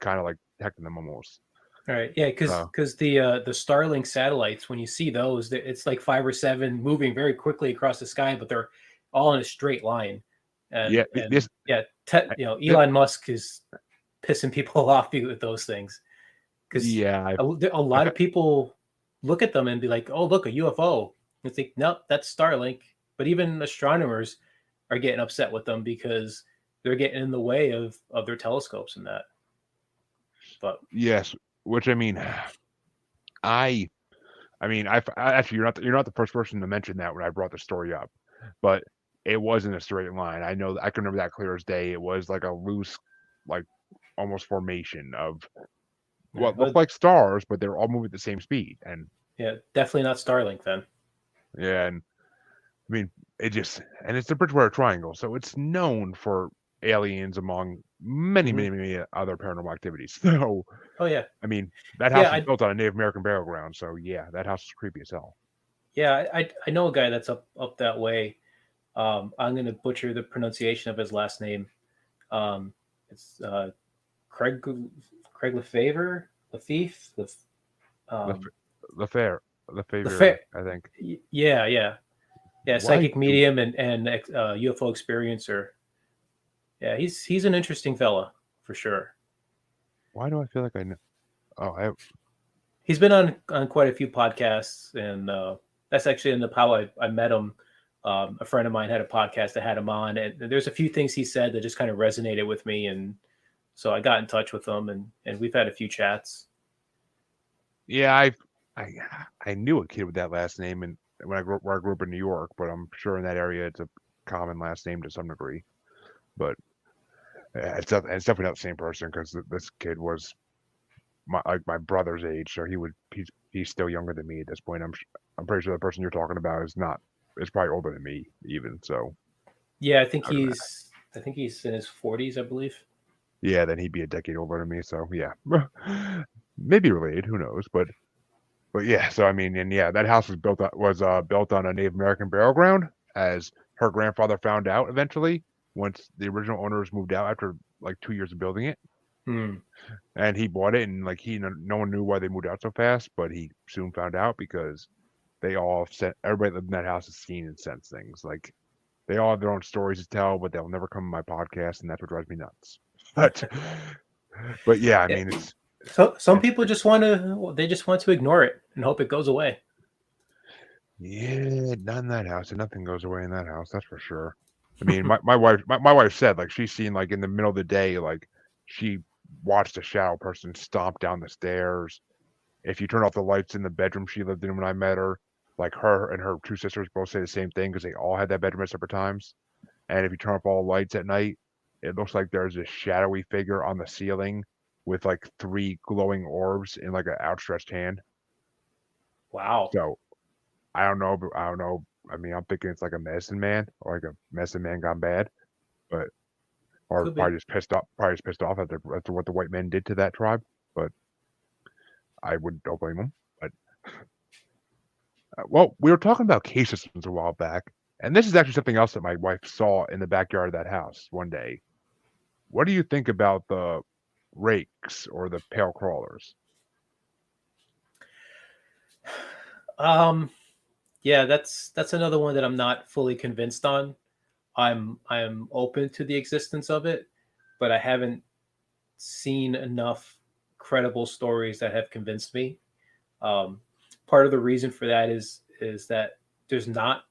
kind of like protecting them almost. All right, yeah, So because the Starlink satellites, when you see those, it's like 5 or 7 moving very quickly across the sky, but they're all in a straight line. yeah, And this, yeah, this Elon Musk is pissing people off with those things because yeah, a lot I've of people look at them and be like, "Oh, look, a UFO." And think, "Nope, that's Starlink." But even astronomers are getting upset with them because they're getting in the way of their telescopes and that. But yes, which I I mean, actually you're not the first person to mention that when I brought the story up, but it wasn't a straight line. I know I can remember that clear as day. It was like a loose, like almost formation of what looked but like stars, but they're all moving at the same speed. And yeah, definitely not Starlink then. yeah, and I mean, it's the Bridgewater Triangle, so it's known for aliens among many, Hmm. many, many other paranormal activities. So, Oh yeah, I mean, that yeah, house was I built on a Native American burial ground, so yeah, that house is creepy as hell. yeah I know a guy that's up that way. I'm gonna butcher the pronunciation of his last name. It's Craig Craig Lefevre Lafife Lef- um, Lefair, Lefevre. Lefevre, I think. Yeah, yeah, yeah. Why Psychic do medium and UFO experiencer. Yeah, he's an interesting fella for sure. why do I feel like I know? Oh, He's been on quite a few podcasts, and that's actually in the how I met him. A friend of mine had a podcast that had him on, and there's a few things he said that just kind of resonated with me, and so I got in touch with him, and we've had a few chats. yeah, I I knew a kid with that last name, and where I grew up in New York, but I'm sure in that area it's a common last name to some degree. But it's definitely not the same person because this kid was my brother's age, so he's still younger than me at this point. I'm pretty sure the person you're talking about is probably older than me even. So Yeah, I would imagine, I think he's in his 40s, I believe. yeah, then he'd be a decade older than me. So yeah, maybe related. Who knows? But yeah. So I mean, and yeah, that house was built on a Native American burial ground, as her grandfather found out eventually once the original owners moved out after like 2 years of building it. Hmm. And he bought it, and like no one knew why they moved out so fast, but he soon found out because everybody that lived in that house has seen and sensed things. Like they all have their own stories to tell, but they'll never come on my podcast, and that's what drives me nuts. But but yeah, I Yeah. mean So some it's people just want to ignore it and hope it goes away. yeah, not in that house, and nothing goes away in that house, that's for sure. I mean, my wife said like she's seen like in the middle of the day, like she watched a shadow person stomp down the stairs. If you turn off the lights in the bedroom she lived in when I met her, like her and her two sisters both say the same thing because they all had that bedroom at separate times. And if you turn off all the lights at night, it looks like there's a shadowy figure on the ceiling with like three glowing orbs in like an outstretched hand. Wow. So I don't know, but I don't know. I mean, I'm thinking it's like a medicine man or like a medicine man gone bad, but or Could be. probably just pissed off after what the white men did to that tribe. But I would don't blame them. But well, we were talking about cave systems a while back, and this is actually something else that my wife saw in the backyard of that house one day. What do you think about the rakes or the pale crawlers? Um, yeah, that's another one that I'm not fully convinced on. I'm open to the existence of it, but I haven't seen enough credible stories that have convinced me. Um, Part of the reason for that is that there's not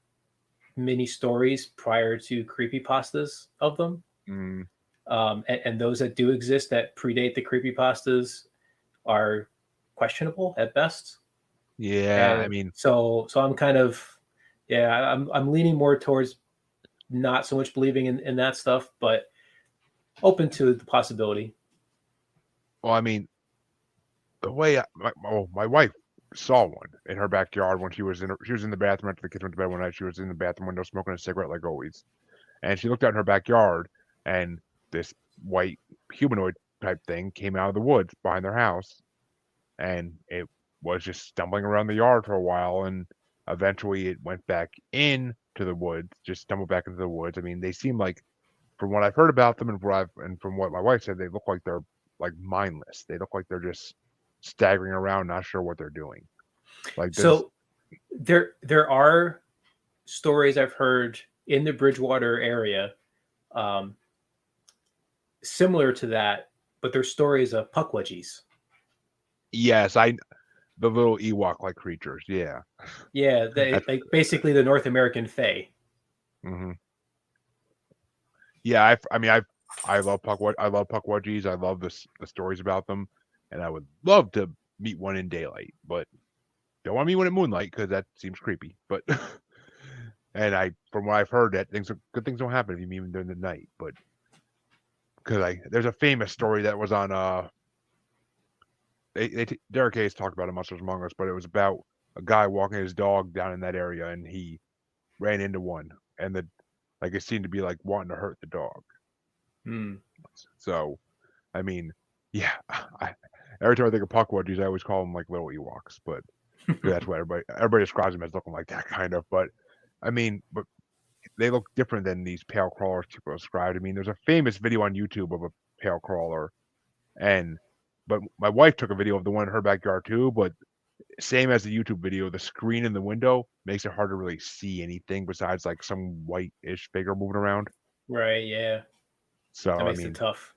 many stories prior to creepypastas of them. Mm, And those that do exist that predate the creepypastas are questionable at best. yeah, I And mean, so I'm kind of, yeah, I'm leaning more towards not so much believing in that stuff, but open to the possibility. well, I mean, the way my wife saw one in her backyard when she was in the bathroom after the kids went to bed one night. She was in the bathroom window smoking a cigarette like always, and she looked out in her backyard, and this white humanoid type thing came out of the woods behind their house, and it was just stumbling around the yard for a while, and eventually it went back in to the woods, just stumbled back into the woods. I mean, they seem like, from what I've heard about them and from what my wife said, they look like they're like mindless. They look like they're just staggering around, not sure what they're doing. Like there's So there are stories I've heard in the Bridgewater area, um, similar to that, but they're stories of puckwudgies. yes, I the little Ewok like creatures. Yeah, Yeah, they that's like basically the North American Fae. hmm yeah. I mean, I love I love puckwudgies. I love the stories about them, and I would love to meet one in daylight, but don't want to meet one at moonlight because that seems creepy. But and from what I've heard, that good things don't happen if you meet them during the night. But because there's a famous story that was on Derek Hayes talked about it Monsters Among Us, but it was about a guy walking his dog down in that area, and he ran into one, and the like it seemed to be like wanting to hurt the dog. Hmm. So I mean, yeah, every time I think of puckwudgies, I always call them like little Ewoks, but that's what everybody describes them as looking like that kind of. But I mean, but they look different than these pale crawlers people described. I mean, there's a famous video on YouTube of a pale crawler, and but my wife took a video of the one in her backyard too. But same as the YouTube video, the screen in the window makes it hard to really see anything besides like some white-ish figure moving around. Right, yeah. That So I makes it mean, tough.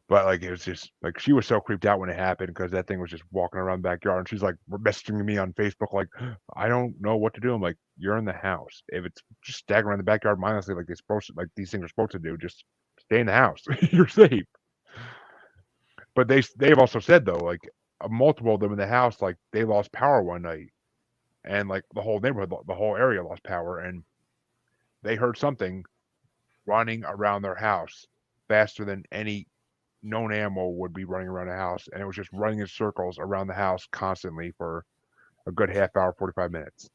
but like it was just like she was so creeped out when it happened because that thing was just walking around the backyard, and she's like messaging me on Facebook like, I don't know what to do. I'm like, you're in the house. If it's just staggering around the backyard mindlessly like they're supposed to, like these things are supposed to do, just stay in the house. You're safe. But they've also said though, like multiple of them in the house, like they lost power one night, and like the whole neighborhood, the whole area lost power, and they heard something running around their house faster than any known animal would be running around the house, and it was just running in circles around the house constantly for a good half hour, 45 minutes.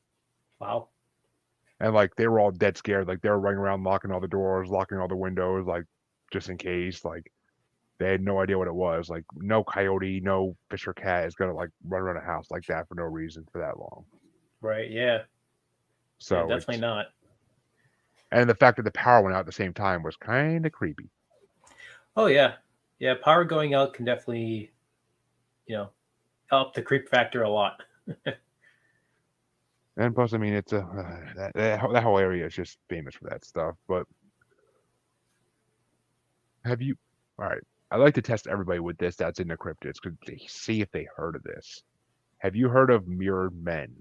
Wow. And like they were all dead scared, like they were running around locking all the doors, locking all the windows, like just in case. Like they had no idea what it was. Like no coyote, no fish or cat is gonna like run around a house like that for no reason for that long. Right, yeah. Yeah, So definitely it's not. and the fact that the power went out at the same time was kind of creepy. Oh yeah. Yeah, power going out can definitely, you know, help the creep factor a lot. And plus, I mean, it's a that whole area is just famous for that stuff. But have you? All right, I like to test everybody with this that's in the cryptids because see if they heard of this. Have you heard of mirrored men?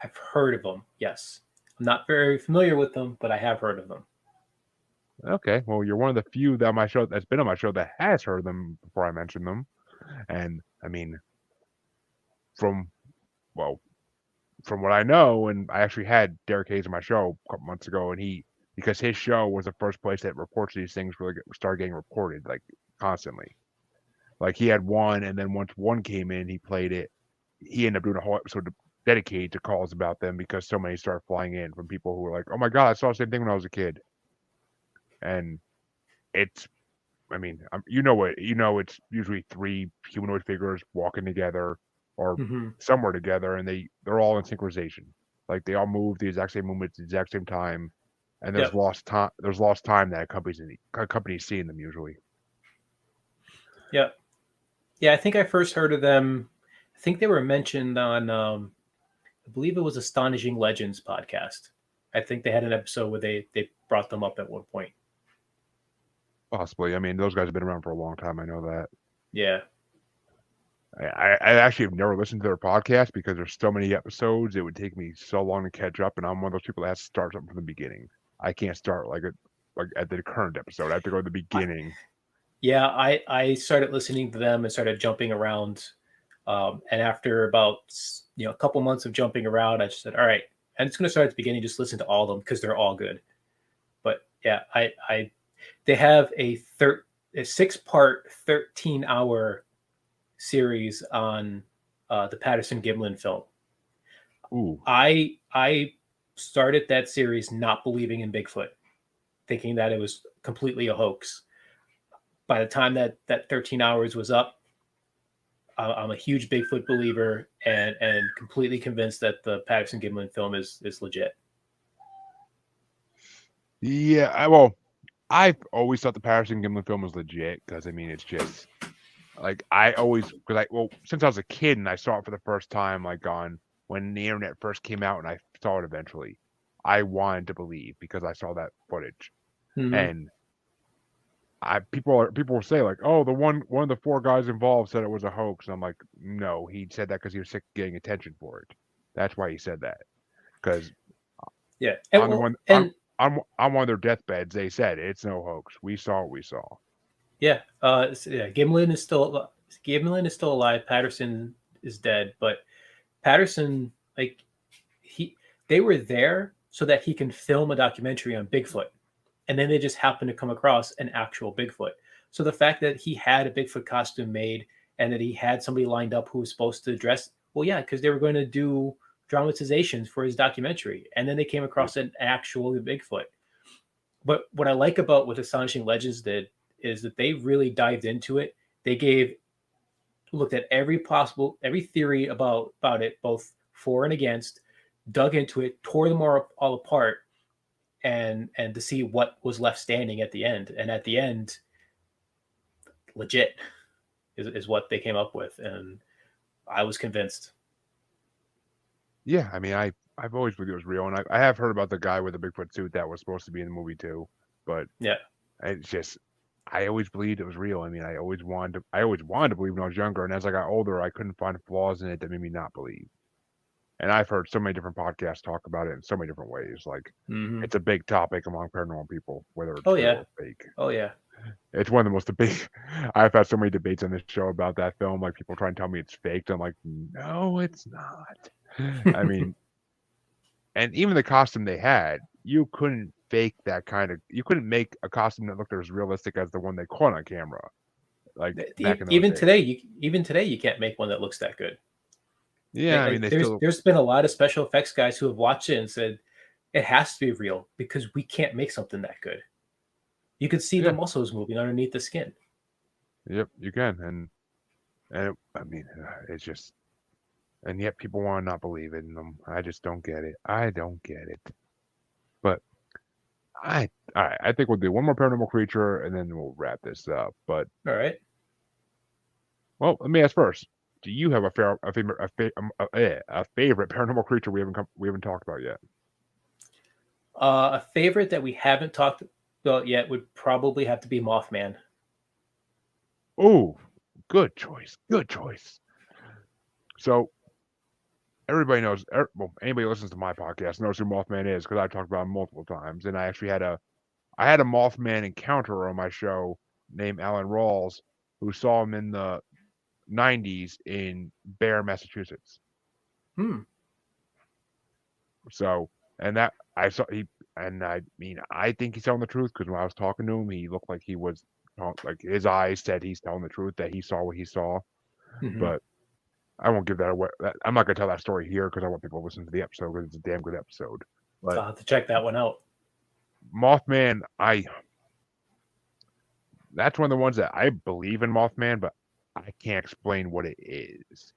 I've heard of them. Yes. I'm not very familiar with them, but I have heard of them. Okay, well, you're one of the few that on my show that's been on my show that has heard them before I mentioned them. And I mean, from well, from what I know, and I actually had Derek Hayes on my show a couple months ago, and he because his show was the first place that reports these things really started getting reported like constantly. Like he had one, and then once one came in, he played it. He ended up doing a whole episode dedicated to calls about them because so many started flying in from people who were like, "Oh my god, I saw the same thing when I was a kid," and it's I mean, you know what? You know, it's usually three humanoid figures walking together or Hmm. somewhere together, and they're all in synchronization. Like they all move the exact same movement at the exact same time, and there's Yep. lost time. There's lost time that accompanies seeing them usually. Yep. Yeah, I think I first heard of them. I think they were mentioned on, I believe it was Astonishing Legends podcast. I think they had an episode where they brought them up at one point. Possibly. I mean, those guys have been around for a long time. I know that. Yeah. I actually have never listened to their podcast because there's so many episodes. It would take me so long to catch up, and I'm one of those people that has to start something from the beginning. I can't start like at the current episode. I have to go to the I, beginning. yeah, I started listening to them and started jumping around, and after about a couple months of jumping around, I just said, all right, I'm just going to start at the beginning, just listen to all of them because they're all good. But yeah, I they have a 6-part 13-hour series on the Patterson Gimlin film. Ooh, I started that series not believing in Bigfoot, thinking that it was completely a hoax. By the time that 13 hours was up, I'm a huge Bigfoot believer and completely convinced that the Patterson Gimlin film is legit. yeah. Well, I've always thought the Patterson Gimlin film was legit because I mean, it's just like I always because since I was a kid and I saw it for the first time like on when the internet first came out and I saw it eventually, I wanted to believe because I saw that footage Mm-hmm. and people will say like, oh, the one of the four guys involved said it was a hoax. And I'm like, no, he said that because he was sick of getting attention for it. That's why he said that. Because Yeah, and on the well, one and on one of their deathbeds, they said it's no hoax. We saw what we saw. yeah, yeah. Gimlin is still alive. Patterson is dead, but Patterson, like he they were there so that he can film a documentary on Bigfoot, and then they just happened to come across an actual Bigfoot. So the fact that he had a Bigfoot costume made and that he had somebody lined up who was supposed to dress, well, yeah, because they were going to do dramatizations for his documentary, and then they came Yep. across an actual Bigfoot. But what I like about what Astonishing Legends did is that they really dived into it. They gave looked at every theory about it, both for and against, dug into it, tore them all apart, and to see what was left standing at the end. And at the end, legit is what they came up with, and I was convinced. Yeah, I mean, I've always believed it was real, and I have heard about the guy with the Bigfoot suit that was supposed to be in the movie too, but Yeah, it's just I always believed it was real. I mean, I always wanted to believe when I was younger, and as I got older, I couldn't find flaws in it that made me not believe. And I've heard so many different podcasts talk about it in so many different ways. Like mm-hmm. it's a big topic among paranormal people, whether it's Oh real yeah, or fake. oh yeah, It's one of the most debate. I've had so many debates on this show about that film. Like people try and tell me it's faked. I'm like, no, it's not. I mean, and even the costume they had, you couldn't fake that kind of. You couldn't make a costume that looked as realistic as the one they caught on camera, like back in those even days. today, you can't make one that looks that good. Yeah, I mean, they still. There's been a lot of special effects guys who have watched it and said it has to be real because we can't make something that good. You could see the Yeah, muscles moving underneath the skin. yep, you can, I mean, it's just, and yet people want to not believe in them. I just don't get it. I don't get it. But all right. I think we'll do one more paranormal creature, and then we'll wrap this up. But All right. well, let me ask first. Do you have a favorite paranormal creature we haven't talked about yet? A favorite that we haven't talked about yet would probably have to be Mothman. Oh, good choice. Good choice. So everybody knows. Well, anybody who listens to my podcast knows who Mothman is because I've talked about him multiple times, and I actually had I had a Mothman encounter on my show named Alan Rawls, who saw him in the '90s in Bear, Massachusetts. Hmm. So, and that I saw he, and I mean, I think he's telling the truth because when I was talking to him, he looked like he was, like his eyes said he's telling the truth that he saw what he saw. Mm-hmm. But I won't give that away. I'm not gonna tell that story here because I want people to listen to the episode because it's a damn good episode. But I'll have to check that one out. Mothman, that's one of the ones that I believe in Mothman, but I can't explain what it is.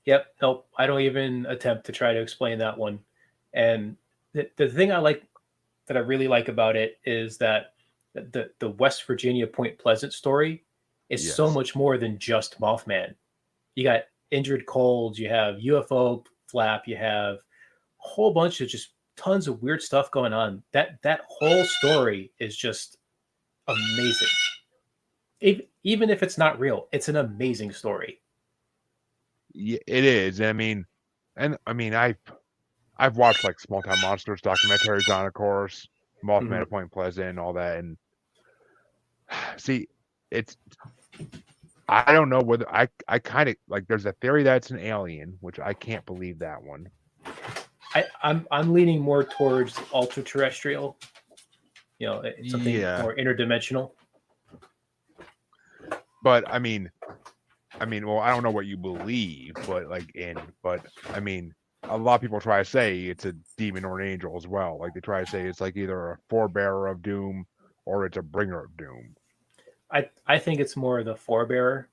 Yep. Nope. I don't even attempt to try to explain that one. And the thing that I really like about it is that the West Virginia Point Pleasant story is so Yes. much more than just Mothman. You got injured colds, you have UFO flap, you have a whole bunch of just tons of weird stuff going on. That whole story is just amazing. Even if it's not real, it's an amazing story. Yeah, it is. I mean, I've watched like Small Time Monsters documentaries on, of course, Mothman Mhm. at Point Pleasant and all that. And see, it's I don't know whether I kind of like. There's a theory that it's an alien, which I can't believe that one. I'm leaning more towards ultra terrestrial. It's something Yeah, more interdimensional. but well, I don't know what you believe, but I mean, a lot of people try to say it's a demon or an angel as well. Like they try to say it's like either a forebearer of doom or it's a bringer of doom. I think it's more of the forebearer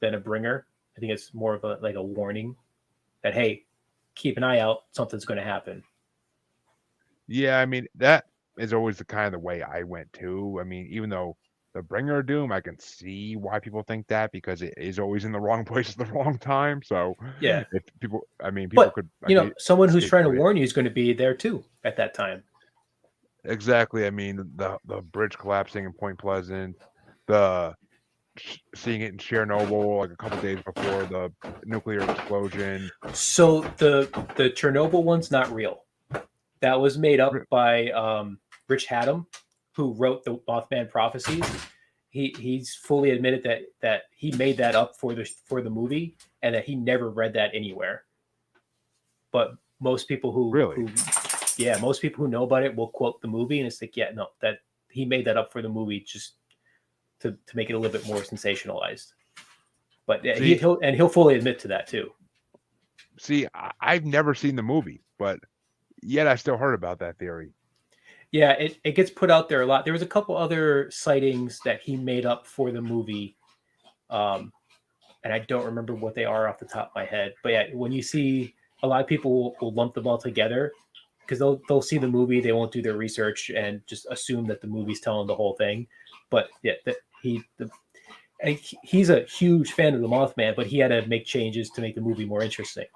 than a bringer. I think it's more of a warning that, hey, keep an eye out, something's going to happen. Yeah, I mean that is always the kind of the way I went too. I mean, even though the bringer of doom, I can see why people think that because it is always in the wrong place at the wrong time. So Yeah, if people, I mean, people but could actually someone who's trying to scapegoat it. warn you is going to be there too at that time. Exactly. I mean, the bridge collapsing in Point Pleasant, the seeing it in Chernobyl like a couple days before the nuclear explosion. So the Chernobyl one's not real. That was made up by Rich Haddam, who wrote the Mothman prophecies. He's fully admitted that he made that up for the movie and that he never read that anywhere. But most people Really? most people who know about it will quote the movie and it's like, yeah, no, that he made that up for the movie just to make it a little bit more sensationalized. But See, he'll fully admit to that too. see, I've never seen the movie, but yet I still heard about that theory. Yeah, it gets put out there a lot. There was a couple other sightings that he made up for the movie, and I don't remember what they are off the top of my head. But yeah, when you see a lot of people will lump them all together because they'll see the movie, they won't do their research and just assume that the movie's telling the whole thing. But yeah, he's a huge fan of the Mothman, but he had to make changes to make the movie more interesting.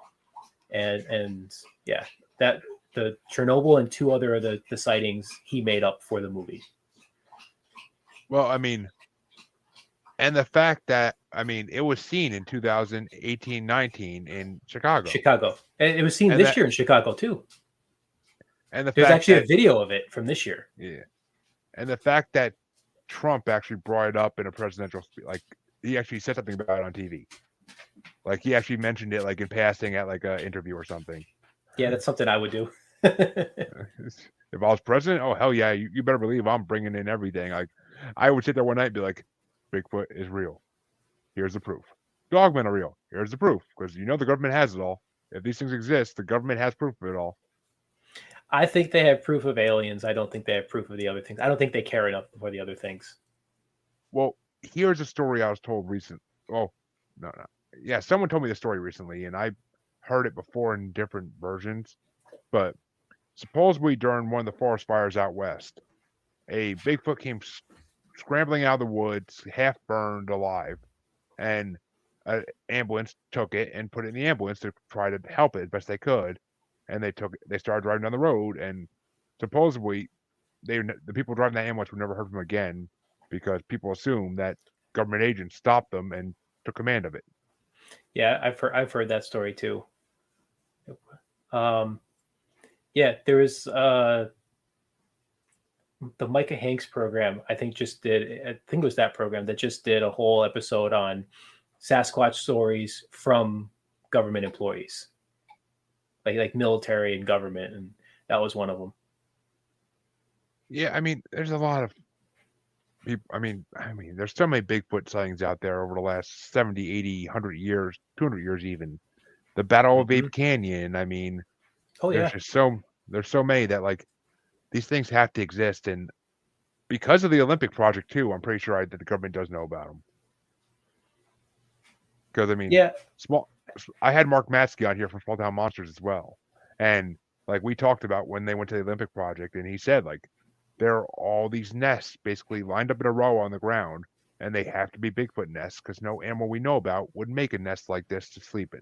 And yeah, that the Chernobyl and two other of the sightings he made up for the movie. Well, I mean, and the fact that it was seen in 2018-19 in Chicago. And it was seen this year in Chicago too. And the There's fact actually that a video of it from this year. yeah, and the fact that Trump actually brought it up in a presidential like he actually said something about it on TV. Like he actually mentioned it like in passing at like an interview or something. Yeah, that's something I would do. If I was president, oh hell yeah, you better believe I'm bringing in everything. Like I would sit there one night and be like, Bigfoot is real. Here's the proof. Dogmen are real. Here's the proof. Because the government has it all. If these things exist, the government has proof of it all. I think they have proof of aliens. I don't think they have proof of the other things. I don't think they care enough for the other things. Well, here's a story I was told recent. Oh, no. Yeah, someone told me the story recently, and I heard it before in different versions. But supposedly during one of the forest fires out west, a Bigfoot came scrambling out of the woods, half burned alive, and an ambulance took it and put it in the ambulance to try to help it as best they could. And they started driving down the road, and supposedly the people driving that ambulance would never heard from them again because people assume that government agents stopped them and took command of it. Yeah, I've heard that story too. Yeah, there was the Micah Hanks program, I think it was that program that just did a whole episode on Sasquatch stories from government employees, like military and government, and that was one of them. Yeah, I mean, there's a lot of people. I mean, there's so many Bigfoot sightings out there over the last 70, 80, 100 years, 200 years even. The Battle of Mm-hmm. Ape Canyon. I mean, Oh there's yeah, just there's so many that like these things have to exist, and because of the Olympic project too, I'm pretty sure that the government does know about them. Because I mean, yeah. small. I had Mark Matsky on here from Small Town Monsters as well, and like we talked about when they went to the Olympic project, and he said like there are all these nests basically lined up in a row on the ground, and they have to be Bigfoot nests because no animal we know about would make a nest like this to sleep in.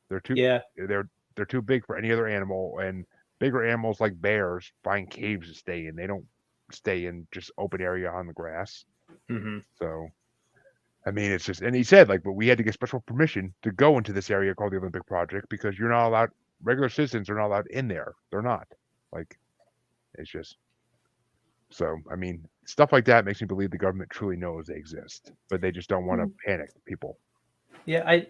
They're too Yeah. they're too big for any other animal, and bigger animals like bears find caves to stay in. They don't stay in just open area on the grass. Mm-hmm. So I mean, it's just, and he said like, but we had to get special permission to go into this area called the Olympic Project because you're not allowed. Regular citizens are not allowed in there. They're not. Like, it's just so. I mean, stuff like that makes me believe the government truly knows they exist, but they just don't want to panic people. Yeah,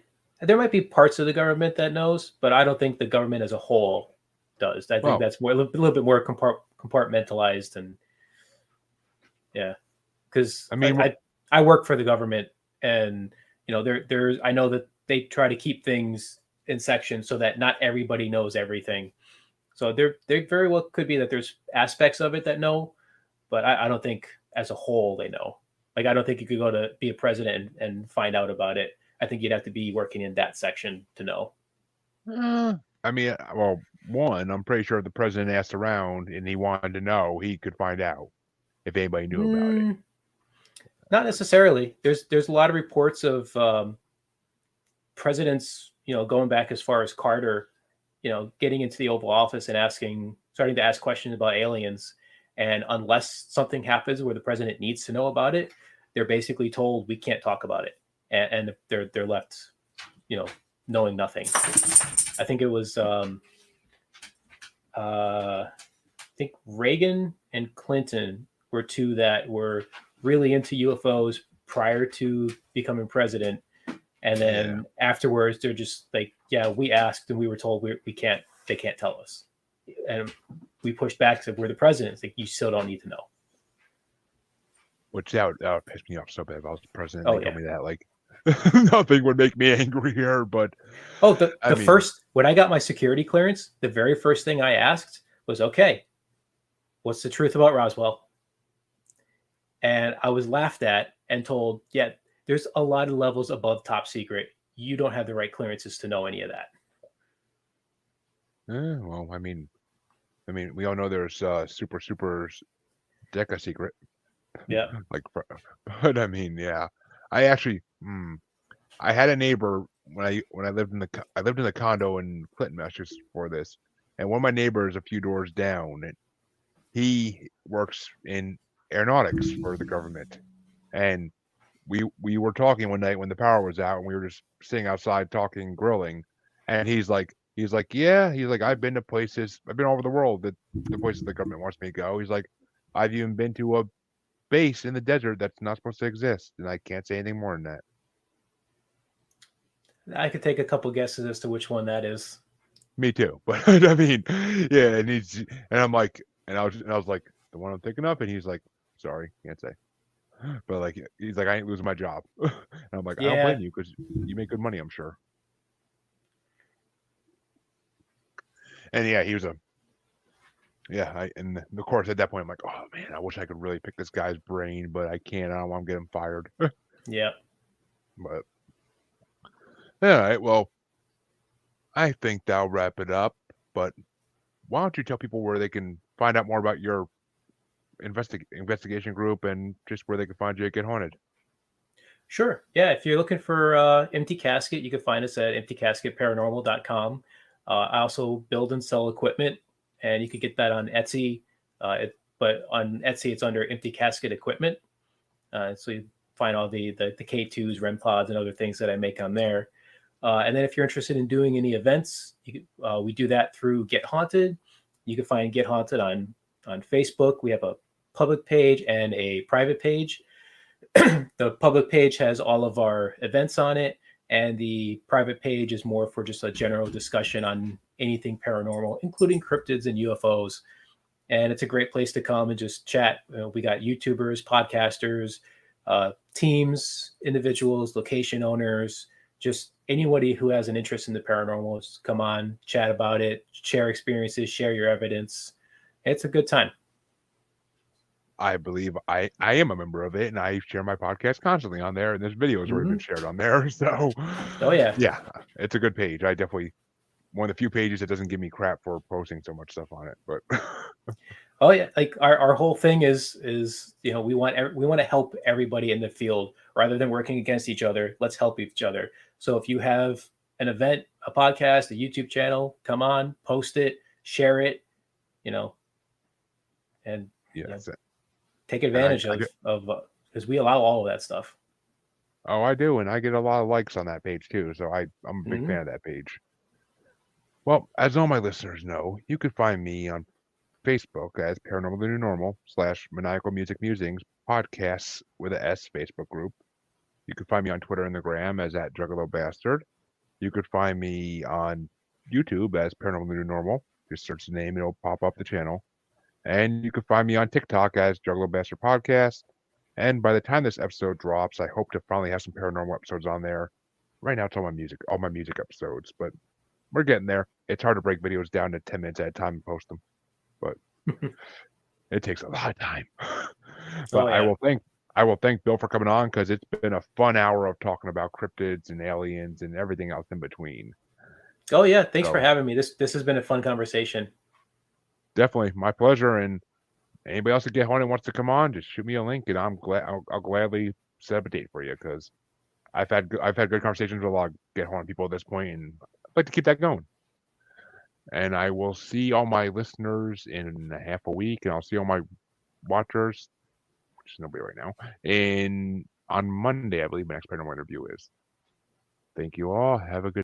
there might be parts of the government that knows, but I don't think the government as a whole does. I think Well, that's a little bit more compartmentalized, and yeah, because I mean, I work for the government, and there's I know that they try to keep things in sections so that not everybody knows everything. So there very well could be that there's aspects of it that know, but I don't think as a whole they know. Like I don't think you could go to be a president and find out about it. I think you'd have to be working in that section to know. I mean, well, one, I'm pretty sure if the president asked around and he wanted to know, he could find out if anybody knew about it. Not necessarily. There's a lot of reports of presidents, going back as far as Carter, getting into the Oval Office and starting to ask questions about aliens. And unless something happens where the president needs to know about it, they're basically told we can't talk about it, and they're left, knowing nothing. I think it was, I think Reagan and Clinton were two that were really into UFOs prior to becoming president. And then afterwards, they're just like, yeah, we asked and we were told we can't, they can't tell us. And we pushed back to we're the president. It's like, you still don't need to know. Which that would piss me off so bad if I was the president. Oh, They told me that. Like, nothing would make me angrier, but when I got my security clearance, the very first thing I asked was, okay, what's the truth about Roswell? And I was laughed at and told, yeah, there's a lot of levels above top secret. You don't have the right clearances to know any of that. Well, I mean, we all know there's super deca secret. Yeah. Like, but I mean, yeah, I actually, I had a neighbor when I lived in the condo in Clinton, Massachusetts for this, and one of my neighbors a few doors down, and he works in aeronautics for the government, and we were talking one night when the power was out, and we were just sitting outside talking, grilling, and he's like, yeah, he's like, I've been all over the world, the places the government wants me to go. He's like, I've even been to a base in the desert that's not supposed to exist, and I can't say anything more than that. I could take a couple guesses as to which one that is. Me too, but I mean, yeah, and I'm like, and I was like, the one I'm thinking of, and he's like, sorry, can't say. But like, he's like, I ain't losing my job, and I'm like, I don't blame you because you make good money, I'm sure. And yeah, he was and of course at that point I'm like, oh man, I wish I could really pick this guy's brain, but I can't. I don't want to get him fired. Yeah. But all right, well, I think that'll wrap it up. But why don't you tell people where they can find out more about your investigation group and just where they can find you at Get Haunted? Sure. Yeah. If you're looking for Empty Casket, you can find us at emptycasketparanormal.com. I also build and sell equipment, and you can get that on Etsy. But on Etsy, it's under Empty Casket Equipment. So you find all the K2s, REM pods, and other things that I make on there. And then if you're interested in doing any events, we do that through Get Haunted. You can find Get Haunted on Facebook. We have a public page and a private page. The public page has all of our events on it, and the private page is more for just a general discussion on anything paranormal, including cryptids and UFOs. And it's a great place to come and just chat. We got YouTubers, podcasters, teams, individuals, location owners, just anybody who has an interest in the paranormal. Just come on, chat about it, share experiences, share your evidence. It's a good time. I believe I am a member of it, and I share my podcast constantly on there, and there's videos already been shared on there. So, Oh yeah, yeah, it's a good page. I definitely one of the few pages that doesn't give me crap for posting so much stuff on it. But oh yeah. Like our whole thing is we want to help everybody in the field rather than working against each other. Let's help each other. So if you have an event, a podcast, a YouTube channel, come on, post it, share it, you know, and yeah, take advantage of because we allow all of that stuff. oh, I do, and I get a lot of likes on that page too. So I'm a big fan of that page. Well, as all my listeners know, you can find me on Facebook as Paranormal the New Normal / Maniacal Music Musings podcasts with a S Facebook group. You can find me on Twitter and the Gram as at Juggalo Bastard. You could find me on YouTube as Paranormal the New Normal. Just search the name, it'll pop up the channel. And you can find me on TikTok as Juggalo Bastard Podcast. And by the time this episode drops, I hope to finally have some paranormal episodes on there. Right now it's all my music episodes, but we're getting there. It's hard to break videos down to 10 minutes at a time and post them, but it takes a lot of time. But yeah. I will thank Bill for coming on because it's been a fun hour of talking about cryptids and aliens and everything else in between. Oh yeah, thanks for having me. This has been a fun conversation. Definitely, my pleasure. And anybody else that get on and wants to come on, just shoot me a link, and I'll gladly set up a date for you because I've had good conversations with a lot of get on people at this point, and I'd like to keep that going. And I will see all my listeners in a half a week, and I'll see all my watchers, which is nobody right now, on Monday, I believe my next paranormal interview is. Thank you all. Have a good